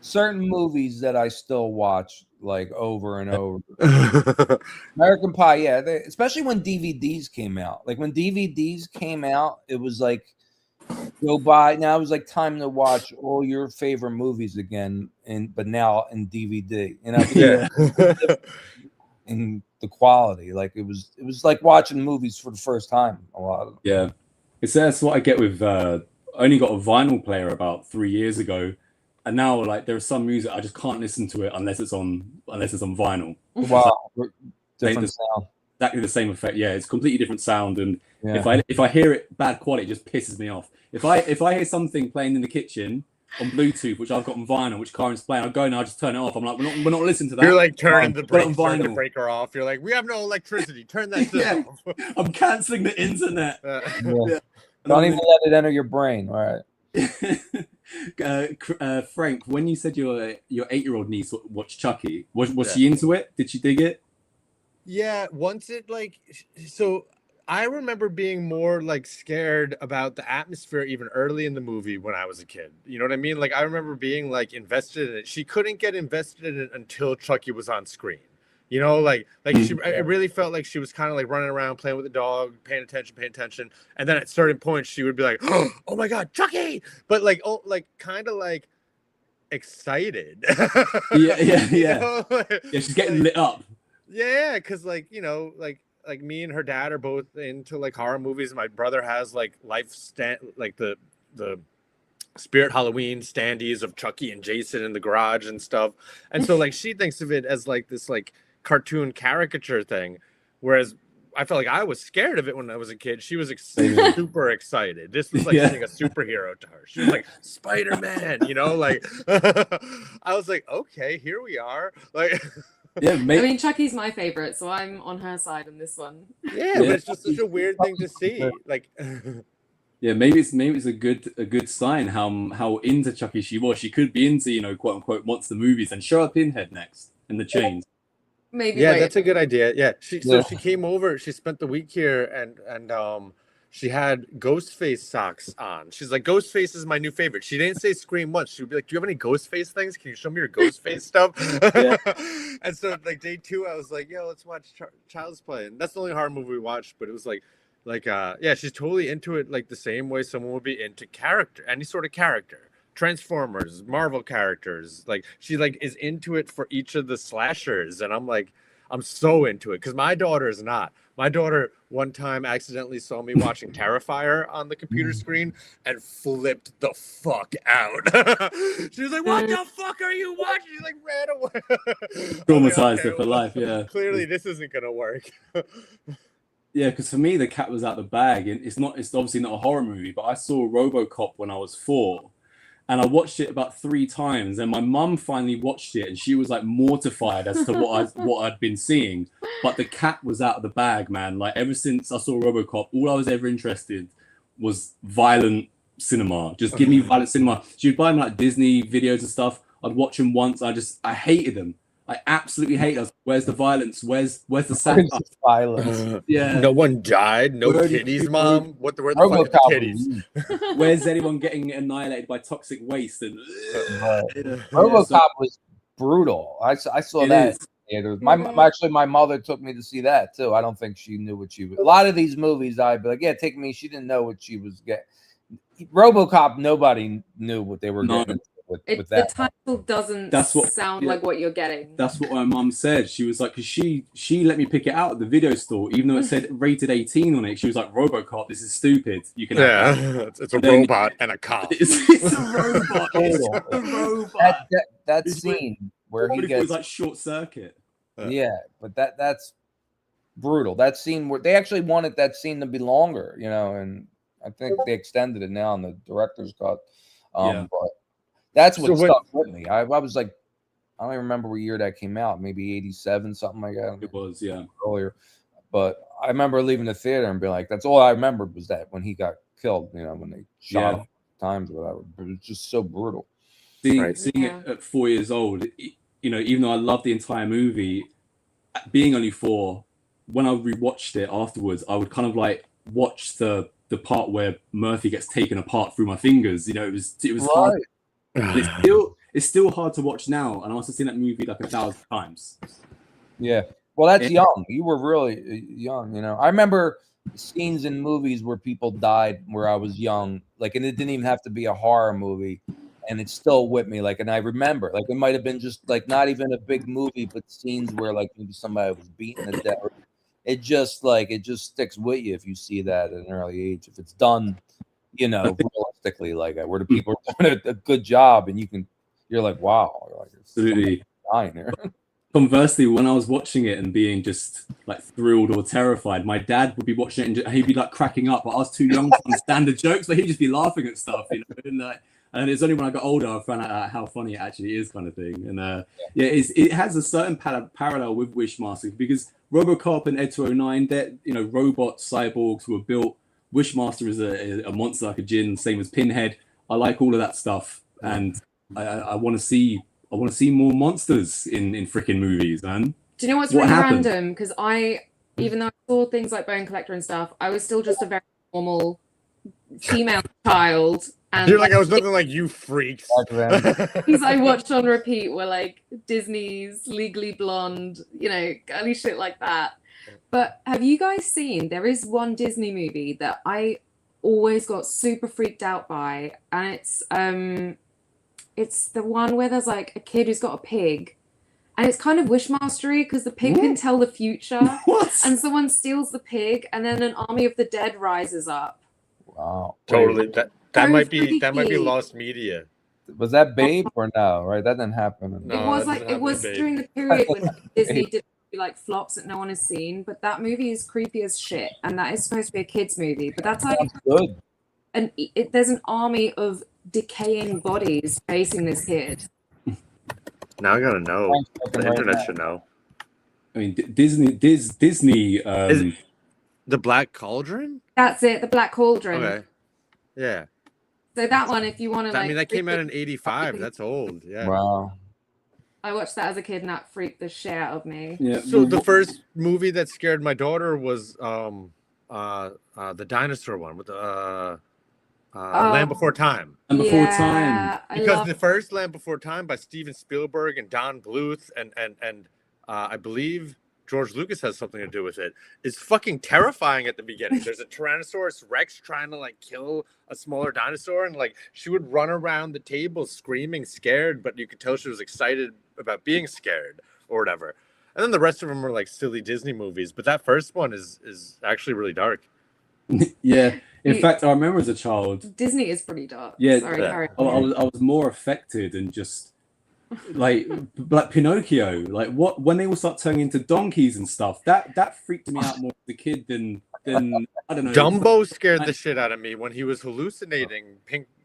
certain movies that I still watch like over and over. American Pie, yeah. Especially when DVDs came out. Like when DVDs came out, it was like go by. Now it was like time to watch all your favorite movies again, but now in DVD. Yeah. In the quality, like it was like watching movies for the first time. A lot of them. Yeah, that's what I get with. I only got a vinyl player about 3 years ago, and now like there is some music I just can't listen to it unless it's on vinyl. Wow, different sound. Exactly the same effect. Yeah, it's completely different sound, and Yeah. if I hear it bad quality, it just pisses me off. If I hear something playing in the kitchen on Bluetooth, which I've got on vinyl, which Karen's playing, I'll go and I'll just turn it off. I'm like, we're not listening to that. You're like turning the Put it on circuit vinyl. breaker off. You're like, we have no electricity. Turn that Yeah. off. I'm canceling the internet. Yeah. Don't even let it enter your brain. All right. Frank, when you said your 8-year-old niece watched Chucky, was she into it? Did she dig it? Yeah, once it like so I remember being more like scared about the atmosphere even early in the movie when I was a kid. You know what I mean? Like I remember being like invested in it. She couldn't get invested in it until Chucky was on screen. You know, like she it really felt like she was kind of like running around playing with the dog, paying attention. And then at certain points she would be like, "Oh my god, Chucky!" But like like kind of like excited. Yeah. You know? Yeah, she's getting lit up. Yeah, because like like me and her dad are both into like horror movies. My brother has like like the Spirit Halloween standees of Chucky and Jason in the garage and stuff. And so like she thinks of it as like this like cartoon caricature thing, whereas I felt like I was scared of it when I was a kid. She was super excited. This was like seeing a superhero to her. She was like Spider-Man, you know, like I was like, okay, here we are. Like Yeah, I mean, Chucky's my favorite, so I'm on her side on this one. yeah, but it's just such a weird thing to see. Like yeah, maybe it's a good sign how into Chucky she was. She could be into, you know, quote unquote monster movies and show up Pinhead next in the chains. Maybe. yeah, Wait. that's a good idea. Yeah, so she came over. She spent the week here, and she had Ghostface socks on. She's like, Ghostface is my new favorite. She didn't say Scream once. She would be like, do you have any Ghostface things? Can you show me your Ghostface stuff? And so like day 2, I was like, yo, let's watch Child's Play. And that's the only horror movie we watched, but it was like yeah, she's totally into it like the same way someone would be into character, any sort of character. Transformers, Marvel characters. Like she like is into it for each of the slashers, and I'm like, I'm so into it because my daughter is not. My daughter one time accidentally saw me watching Terrifier on the computer screen and flipped the fuck out. She was like, "What the fuck are you watching?" She like ran away. Traumatized her for life. Yeah. Clearly, this isn't gonna work. Yeah, because for me the cat was out the bag, and it's obviously not a horror movie, but I saw RoboCop when I was 4. And I watched it about 3 times, and my mum finally watched it, and she was like mortified as to what I'd been seeing. But the cat was out of the bag, man. Like ever since I saw RoboCop, all I was ever interested was violent cinema. Just give me violent cinema. She would buy me like Disney videos and stuff. I'd watch them once. I hated them. I absolutely hate us. Where's the violence? Where's the satire? Violence. Yeah. No one died. No titties, Mom. Where the fuck are the titties? Where's anyone getting annihilated by toxic waste? And RoboCop was brutal. I saw that. My mother took me to see that too. I don't think she knew what she was. A lot of these movies, I'd be like, yeah, take me. She didn't know what she was getting. RoboCop, nobody knew what they were getting. With that. The title doesn't sound like what you're getting. That's what my mum said. She was like, because she let me pick it out at the video store, even though it said rated 18 on it. She was like, RoboCop, this is stupid. You can it's a robot and a cop. It's a robot. It's a robot. That scene where he gets like short circuit. Yeah, but that's brutal. That scene where they actually wanted that scene to be longer, you know, and I think they extended it now in the director's cut. But that's what stuck with me. I was like, I don't even remember what year that came out. Maybe 87, something like that. It was, yeah, earlier. But I remember leaving the theater and being like, that's all I remembered was that when he got killed. You know, when they shot him times or whatever. But it was just so brutal. Seeing it at 4 years old, you know, even though I loved the entire movie, being only 4, when I rewatched it afterwards, I would kind of like watch the part where Murphy gets taken apart through my fingers. You know, it was hard. It's still hard to watch now, and I must have seen that movie like 1,000 times. Yeah, well, that's young. You were really young, you know. I remember scenes in movies where people died where I was young, like, and it didn't even have to be a horror movie, and it's still with me. Like, and I remember, like, it might have been just like not even a big movie, but scenes where like maybe somebody was beaten to death. It just sticks with you if you see that at an early age. If it's done, you know, realistically, like where the people are doing a good job, and you're like, wow, like, absolutely dying here. Conversely, when I was watching it and being just like thrilled or terrified, my dad would be watching it and he'd be like cracking up, but I was too young to understand the jokes, but he'd just be laughing at stuff, you know. And it's only when I got older I found out how funny it actually is, kind of thing. And it has a certain parallel with Wishmaster, because RoboCop and Ed 209, they're, you know, robot cyborgs who are built. Wishmaster is a monster like a djinn, same as Pinhead. I like all of that stuff, and I want to see more monsters in freaking movies, man. Do you know what's What really happened? random? Because even though I saw things like Bone Collector and stuff, I was still just a very normal female child. And You're like, I was nothing like you freaks. things I watched on repeat were like Disney's Legally Blonde, girly shit like that. But have you guys seen, there is one Disney movie that I always got super freaked out by, and it's the one where there's like a kid who's got a pig, and it's kind of Wishmastery because the pig can tell the future. What? And someone steals the pig, and then an army of the dead rises up. Wow. Totally. That might be freaky. lost media. Was that Babe or no? Right, that didn't happen. No. It was that like doesn't it was happen, during the period when Disney did like flops that no one has seen, but that movie is creepy as shit, and that is supposed to be a kids movie. But that's like Good. and there's an army of decaying bodies chasing this kid. Now I gotta know. Thanks, The right internet now. should know. I mean, Disney. Is it the Black Cauldron? That's it, the Black Cauldron. Okay. Yeah. So that one, if you want to, like, I mean, that came out in '85. That's old. Yeah. Wow. I watched that as a kid, and that freaked the shit out of me. Yeah. So the first movie that scared my daughter was the dinosaur one with the Land Before Time. And Before Time. Because the first Land Before Time by Steven Spielberg and Don Bluth and I believe George Lucas has something to do with it. It's fucking terrifying at the beginning. There's a Tyrannosaurus Rex trying to like kill a smaller dinosaur, and like she would run around the table screaming, scared, but you could tell she was excited about being scared or whatever. And then the rest of them are like silly Disney movies, but that first one is actually really dark. Yeah. In fact, I remember as a child. Disney is pretty dark. Yeah. Sorry, Yeah. Harry. I was more affected and just like Pinocchio, like when they all start turning into donkeys and stuff, that freaked me out more as a kid than I don't know. Dumbo scared the shit out of me when he was hallucinating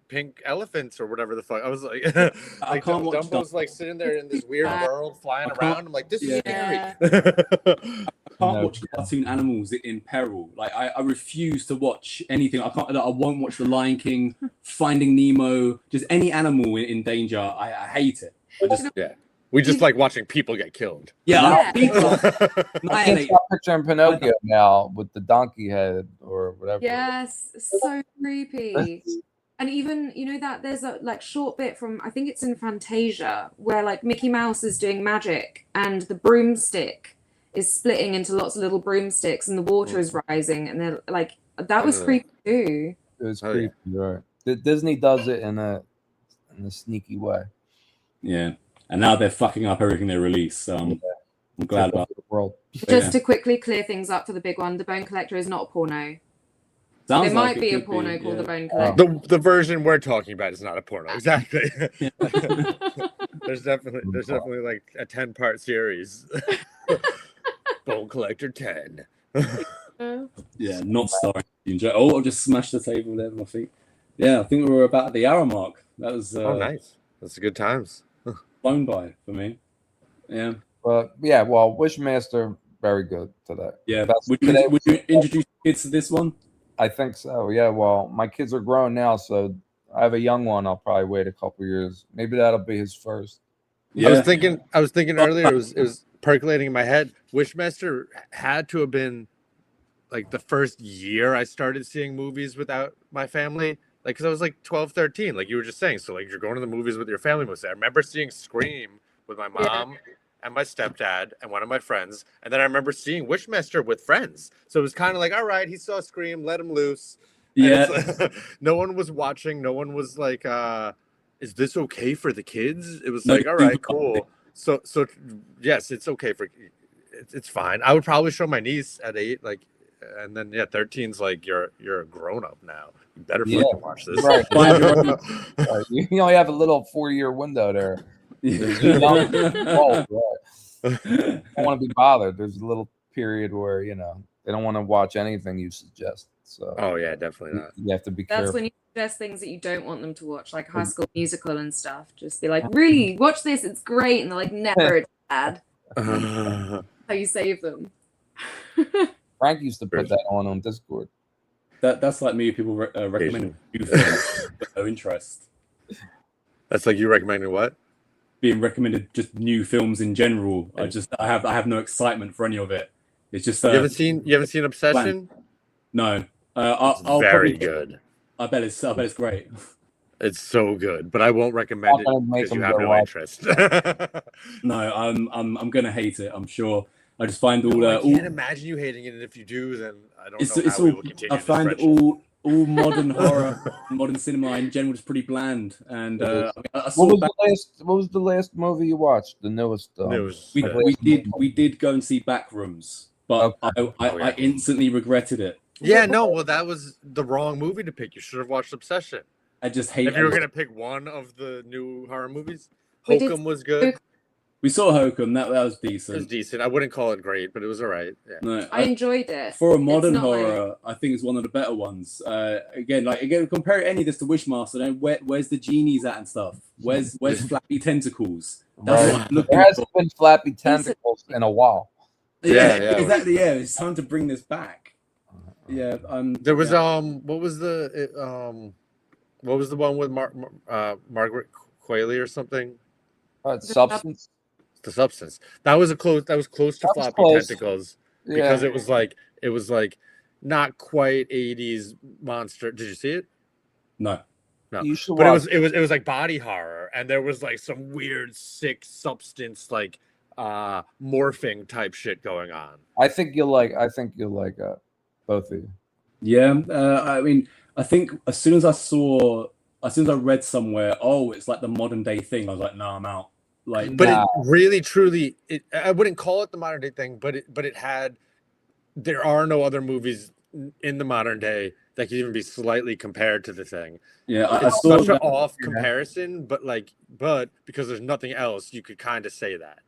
pink elephants or whatever the fuck. I was like, I can't watch Dumbo's like sitting there in this weird world flying around. I'm like, this is Yeah. scary. I can't watch cartoon animals in peril. Like I refuse to watch anything. I won't watch The Lion King, Finding Nemo, just any animal in danger. I hate it. We just like watching people get killed. Yeah. I can't stop picturing Pinocchio now with the donkey head or whatever. Yes, so creepy. And even that there's a like short bit from, I think it's in Fantasia, where like Mickey Mouse is doing magic and the broomstick is splitting into lots of little broomsticks and the water is rising, and they're like, that was creepy too. It was creepy, right? Disney does it in a sneaky way. Yeah, and now they're fucking up everything they release. So I'm glad about the world. Just to quickly clear things up for the big one, The Bone Collector is not a porno. Sounds There like might it be a could porno be, called yeah. The Bone Collector. The version we're talking about is not a porno. Exactly. There's definitely like a 10-part series. Bone Collector 10. Yeah, not starring. Oh, I just smashed the table there. I think. Yeah, I think we were about the hour mark. That was nice. That's good times. Blown by for me. Yeah. But yeah, well, Wishmaster, very good today. Yeah. Would you introduce kids to this one? I think so. Yeah. Well, my kids are grown now, so I have a young one. I'll probably wait a couple years. Maybe that'll be his first. Yeah. I was thinking earlier. It was percolating in my head. Wishmaster had to have been like the first year I started seeing movies without my family. Like, because I was like 12, 13, like you were just saying. So like you're going to the movies with your family mostly. I remember seeing Scream with my mom and my stepdad and one of my friends. And then I remember seeing Wishmaster with friends. So it was kind of like, all right, he saw Scream, let him loose. Yeah. Like, no one was watching. No one was like, is this okay for the kids? It was like, all right, cool. So yes, it's okay it's fine. I would probably show my niece at 8, like, and then 13's like, you're a grown up now. You better fucking watch this. Right. Right. You only have a little 4-year window there. I don't want to be bothered. There's a little period where they don't want to watch anything you suggest. So oh yeah, definitely not. You have to be That's careful. when you suggest things that you don't want them to watch, like High School Musical and stuff. Just be like, really, watch this, it's great, and they're like, never, it's bad. How you save them. Frank used to put that on Discord. That's like me. People recommend new films with no interest. That's like you recommending what? being recommended just new films in general. I have no excitement for any of it. It's just you haven't seen Obsession? No. It's I'll very probably good. I bet it's great. It's so good, but I won't recommend it Not gonna make because you them have go no watch interest. No, I'm gonna hate it. I'm sure. I just find I can't imagine you hating it, and if you do, then I don't know it's how we all. will continue I this find friendship. all modern horror, modern cinema in general is pretty bland. And I What saw was the last movie you watched? The newest. we did go and see Backrooms, but Okay. I instantly regretted it. Yeah, no, well, that was the wrong movie to pick. You should have watched Obsession. I just hate. If you were gonna pick one of the new horror movies, We did- Hokum was good. We saw Hokum. That was It was decent. decent. I wouldn't call it great, but it was all right. Yeah. No, I enjoyed it. for a modern It's not horror, I think it's one of the better ones. Again, compare any of this to Wishmaster. Then where's the genies at and stuff? Where's flappy tentacles? That's Right. what I'm looking There hasn't for. been flappy tentacles in a while. Yeah. Exactly. Yeah, it's time to bring this back. Yeah. There was what was the one with Margaret Qualley or something? Substance. The Substance. That was close to floppy close. tentacles Yeah. because it was like not quite 80s monster. Did you see it? No. You should But watch. it was like body horror, and there was like some weird sick substance morphing type shit going on. I think you'll like both of you. Yeah. I mean, I think as soon as I read somewhere, oh, it's like the modern day thing, I was like, no, I'm out. Like, But it really, truly, I wouldn't call it the modern day thing, but it had. There are no other movies in the modern day that can even be slightly compared to the thing. yeah, I It's saw such an that, off comparison, but because there's nothing else, you could kind of say that.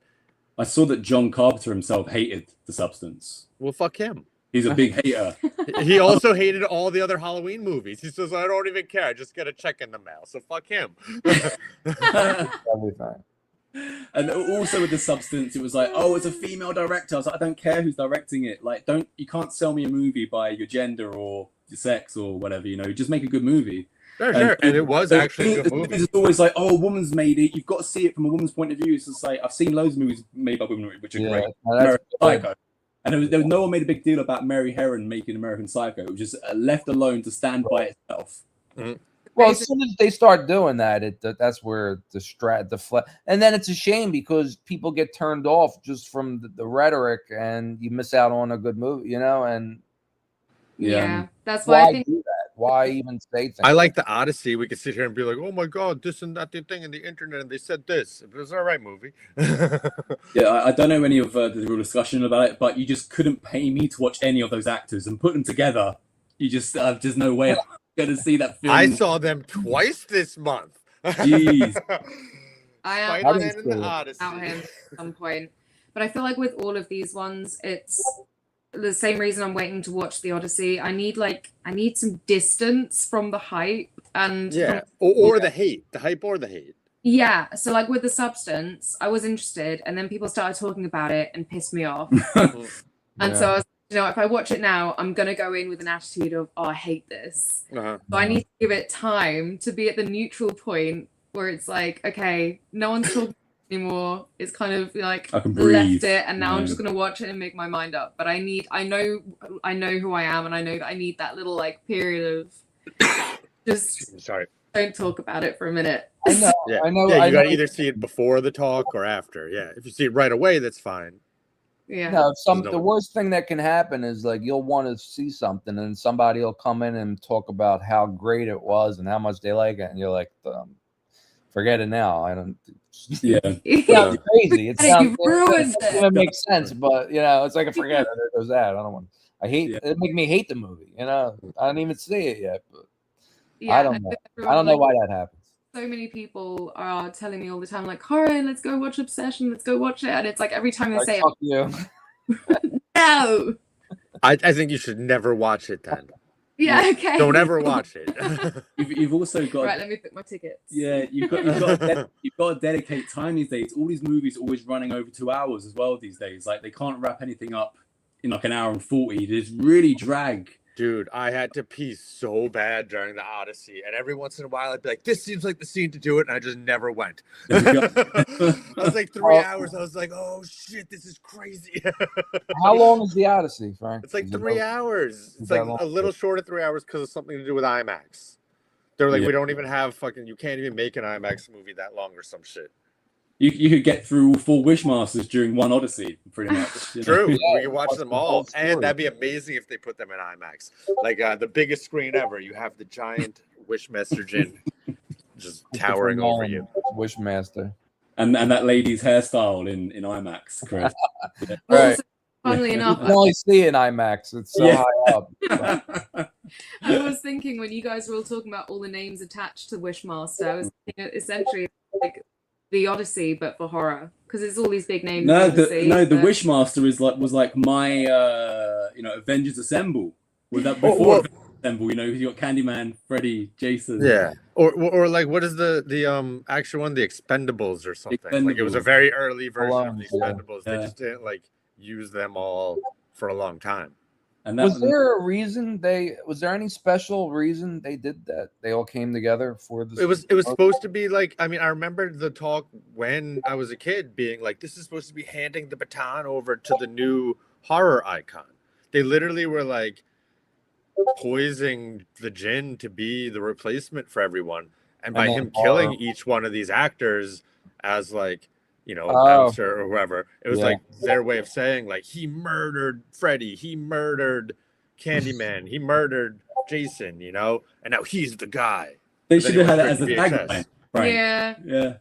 I saw that John Carpenter himself hated The Substance. Well, fuck him. He's a big hater. He also hated all the other Halloween movies. He says, I don't even care. I just get a check in the mail. So fuck him. That'll be fine. And also with The Substance, it was like, oh, it's a female director. I was like, I don't care who's directing it. Like, you can't sell me a movie by your gender or your sex or whatever. You just make a good movie. Sure. And it was actually a good movie. It's always like, oh, a woman's made it. You've got to see it from a woman's point of view. It's just like, I've seen loads of movies made by women which are great. American Psycho. And there was no one made a big deal about Mary Herron making American Psycho. It was just left alone to stand by itself. Mm-hmm. Well, as soon as they start doing that, that's where and then it's a shame because people get turned off just from the rhetoric, and you miss out on a good movie, and yeah, that's why I think do that. Why even say things? I like the Odyssey. We could sit here and be like, oh my god, this and that thing in the internet, and they said this. It was all right movie. Yeah, I don't know any of the real discussion about it, but you just couldn't pay me to watch any of those actors and put them together. You just there's no way I'm going to see that film. I saw them twice this month. Jeez. I am Spider-Man and the Odyssey. out him at some point. But I feel like with all of these ones, it's the same reason I'm waiting to watch the Odyssey. I need some distance from the hype and or the hate, the hype or the hate. Yeah, so like with The Substance, I was interested, and then people started talking about it and pissed me off. And so I was, if I watch it now, I'm gonna go in with an attitude of, oh, I hate this. So I need to give it time to be at the neutral point where it's like, okay, no one's talking anymore. It's kind of like I can breathe. left it, and now I'm just gonna watch it and make my mind up. But I know who I am, and I know that I need that little like period of just don't talk about it for a minute. I know. Yeah. I know. Yeah, you I gotta know. either see it before the talk or after. Yeah, if you see it right away, that's fine. Yeah. No, the worst thing that can happen is like you'll want to see something and somebody will come in and talk about how great it was and how much they like it, and you're like, forget it now. I don't. Yeah. It sounds crazy. It Ruined makes sense, but it's like a forget it. There goes that. I don't want. I hate it. Make me hate the movie. I don't even see it yet, but I don't know. I don't know why that happens. So many people are telling me all the time, like, Corin, let's go watch Obsession, let's go watch it. And it's like every time they say fuck you. No. I think you should never watch it then. Yeah, okay. Don't ever watch it. You've also got right. Let me pick my tickets. Yeah, you've got to dedicate time these days. All these movies are always running over 2 hours as well these days. Like they can't wrap anything up in like an hour and 40. They just really drag. Dude, I had to pee so bad during the Odyssey, and every once in a while I'd be like, "This seems like the scene to do it," and I just never went. I was like 3 hours. I was like, "Oh shit, this is crazy." How long is the Odyssey, Frank? It's like Is it 3 over- hours. is It's that like long? a little short of 3 hours because of something to do with IMAX. They're like, Yeah. we don't even have fucking. You can't even make an IMAX movie that long or some shit. You could get through all 4 Wishmasters during one Odyssey, pretty much. You know? True, Yeah, we can watch watch them the whole all, story. and that'd be amazing if they put them in IMAX. Like the biggest screen ever. You have the giant Wishmaster Jin just towering over you. Wishmaster. And that lady's hairstyle in IMAX, Chris. Right. Also, funnily You enough, can only see it in IMAX. It's so Yeah. high up. I was thinking when you guys were all talking about all the names attached to Wishmaster, I was thinking essentially like the Odyssey, but for horror, because it's all these big names. No, in Odyssey, the but- Wishmaster was like my Avengers Assemble. Was that Oh, before well- Avengers Assemble? You know, you got Candyman, Freddy, Jason. Yeah, or like what is the actual one? The Expendables or something. Like it was a Expendables. very early version of the Yeah. Expendables. They Yeah. just didn't like use them all for a long time. And that Was there a reason was there any special reason they did that? They all came together for this. It was supposed to be like, I mean, I remember the talk when I was a kid being like, this is supposed to be handing the baton over to the new horror icon. They literally were like poising the Jinn to be the replacement for everyone. And by And then him killing horror. each one of these actors as like, you know, a Oh. bouncer or whoever, it was Yeah. like their way of saying like, he murdered Freddy, he murdered Candyman, he murdered Jason, you know, and now he's the guy. they then should he have had it went as a straight to tagline. Right. Yeah, Yeah.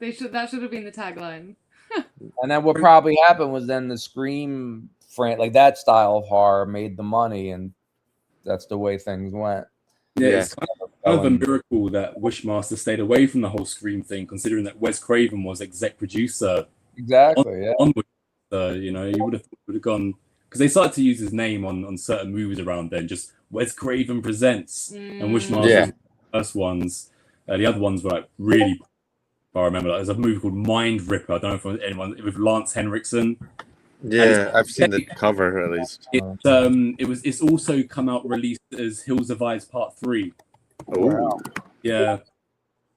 that should have been the tagline. And then what probably happened was then the Scream like that style of horror made the money, and that's the way things went. Yeah, Yeah. it's kind of a miracle that Wishmaster stayed away from the whole Scream thing, considering that Wes Craven was exec producer Exactly. Yeah. on Wishmaster. You know, you would have gone, because they started to use his name on certain movies around then, just Wes Craven presents, and Wishmaster Yeah. was the first ones. The other ones were like really, if I remember, like, there's a movie called Mind Ripper. I don't know if anyone, with Lance Henriksen. Yeah, I've seen the cover at least. It's also come out released as Hills of Eyes Part 3. Oh, Yeah. It's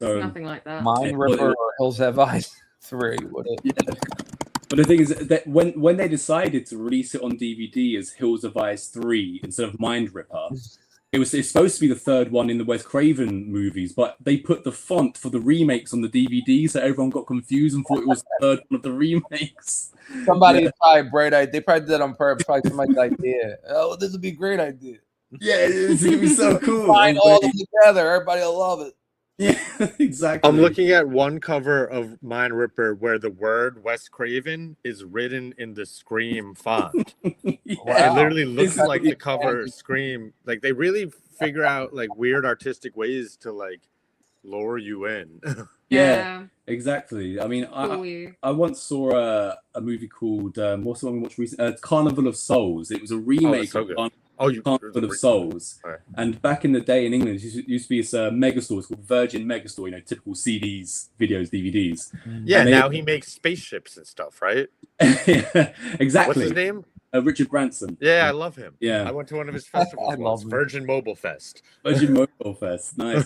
So nothing like that. Mind Ripper or Hills Have Eyes 3. Would it? yeah. But the thing is that when they decided to release it on DVD as Hills of Eyes 3 instead of Mind Ripper, it's supposed to be the third one in the Wes Craven movies, but they put the font for the remakes on the DVD, so everyone got confused and thought it was the third one of the remakes. Somebody probably bright idea. They probably did that on purpose. Probably somebody's idea. Oh, this would be a great idea. Yeah, it's gonna be so cool. Find all of them together. Everybody will love it. Yeah, exactly. I'm looking at one cover of Mind Ripper where the word Wes Craven is written in the Scream font. Yeah. Wow. It literally looks It's- like the cover Scream. Like they really figure out like weird artistic ways to like lure you in. Yeah, exactly. I mean, Fool you. I once saw a movie called what's the one we watched recently? Carnival of Souls. It was a remake so of good. Oh, you Carnival of Souls. Right. And back in the day in England, it used to be this megastore. It's called Virgin Megastore. You know, typical CDs, videos, DVDs. Yeah, And they- now he makes spaceships and stuff, right? Yeah, exactly. What's his name? Richard Branson. Yeah, I love him. Yeah. I went to one of his festivals I once, love him. Virgin Mobile Fest. Virgin Mobile Fest, nice.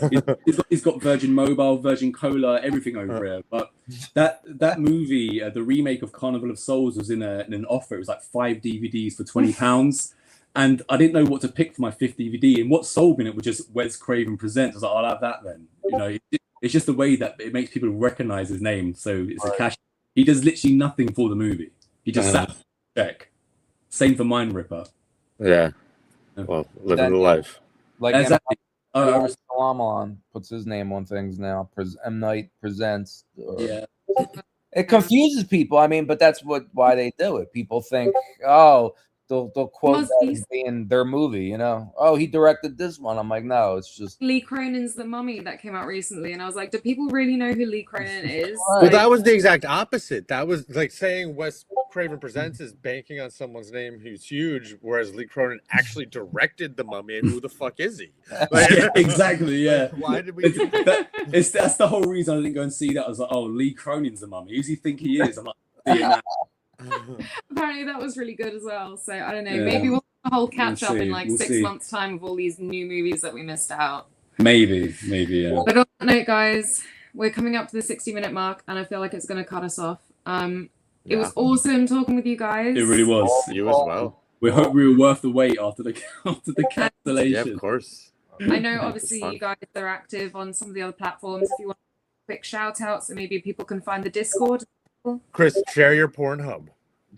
He's got Virgin Mobile, Virgin Cola, everything over here. But that movie, the remake of Carnival of Souls, was in an offer. It was like 5 DVDs for £20, and I didn't know what to pick for my 5th DVD. And what sold me in it was just Wes Craven Presents. I was like, I'll have that then. You know, it's just the way that it makes people recognize his name. So it's a cash. He does literally nothing for the movie. He just sat check. Same for Mind Ripper. Yeah. Well, living the life. Like Exactly. Shyamalan puts his name on things now. M. Night Presents. Yeah. It confuses people. I mean, but that's why they do it. People think, oh, they'll quote Must that be- as being their movie, you know. Oh, he directed this one. I'm like, no, it's just Lee Cronin's The Mummy that came out recently, and I was like, do people really know who Lee Cronin is? Well, Well, that was the exact opposite. That was like saying Wes Craven Presents is banking on someone's name who's huge, whereas Lee Cronin actually directed The Mummy, and who the fuck is he? Like, Yeah, exactly. Yeah. Why did we do That's the whole reason I didn't go and see that. I was like, oh, Lee Cronin's the Mummy. Who does he think he is? I'm like, seeing that. Apparently that was really good as well. So I don't know. Yeah. Maybe we'll a whole catch up in see, like we'll 6 see. months' time of all these new movies that we missed out. Maybe, yeah. But on that note, guys, we're coming up to the 60-minute mark, and I feel like it's going to cut us off. It was awesome talking with you guys. It really was. You as well. We hope we were worth the wait after the cancellation. Yeah, of course. I know, obviously, you guys are active on some of the other platforms. If you want quick shout outs, so maybe people can find the Discord. Chris, share your Pornhub.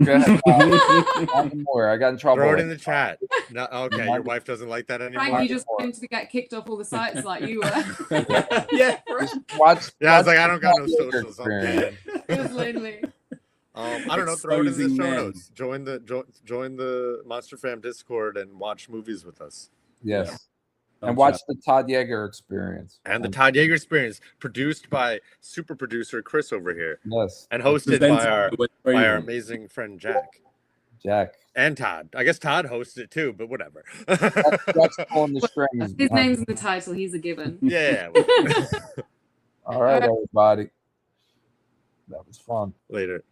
Go ahead. I got in trouble. Throw it in the chat. No, okay, your wife doesn't like that anymore. Frank, you just wanted to get kicked off all the sites like you were. Yeah, Watch. Yeah, I was like, I don't got no socials. Experience. It was lonely. I don't know. Throw it in the Exposing show men. notes. Join the Monster Fam Discord and watch movies with us. Yes. And watch the Todd Yeager Experience. And the Todd Yeager Experience, produced by super producer Chris over here. Yes. And hosted by our amazing friend Jack. And Todd. I guess Todd hosted it too, but whatever. That's pulling the strings. His name's in the title. He's a given. Yeah. All right, everybody. That was fun. Later.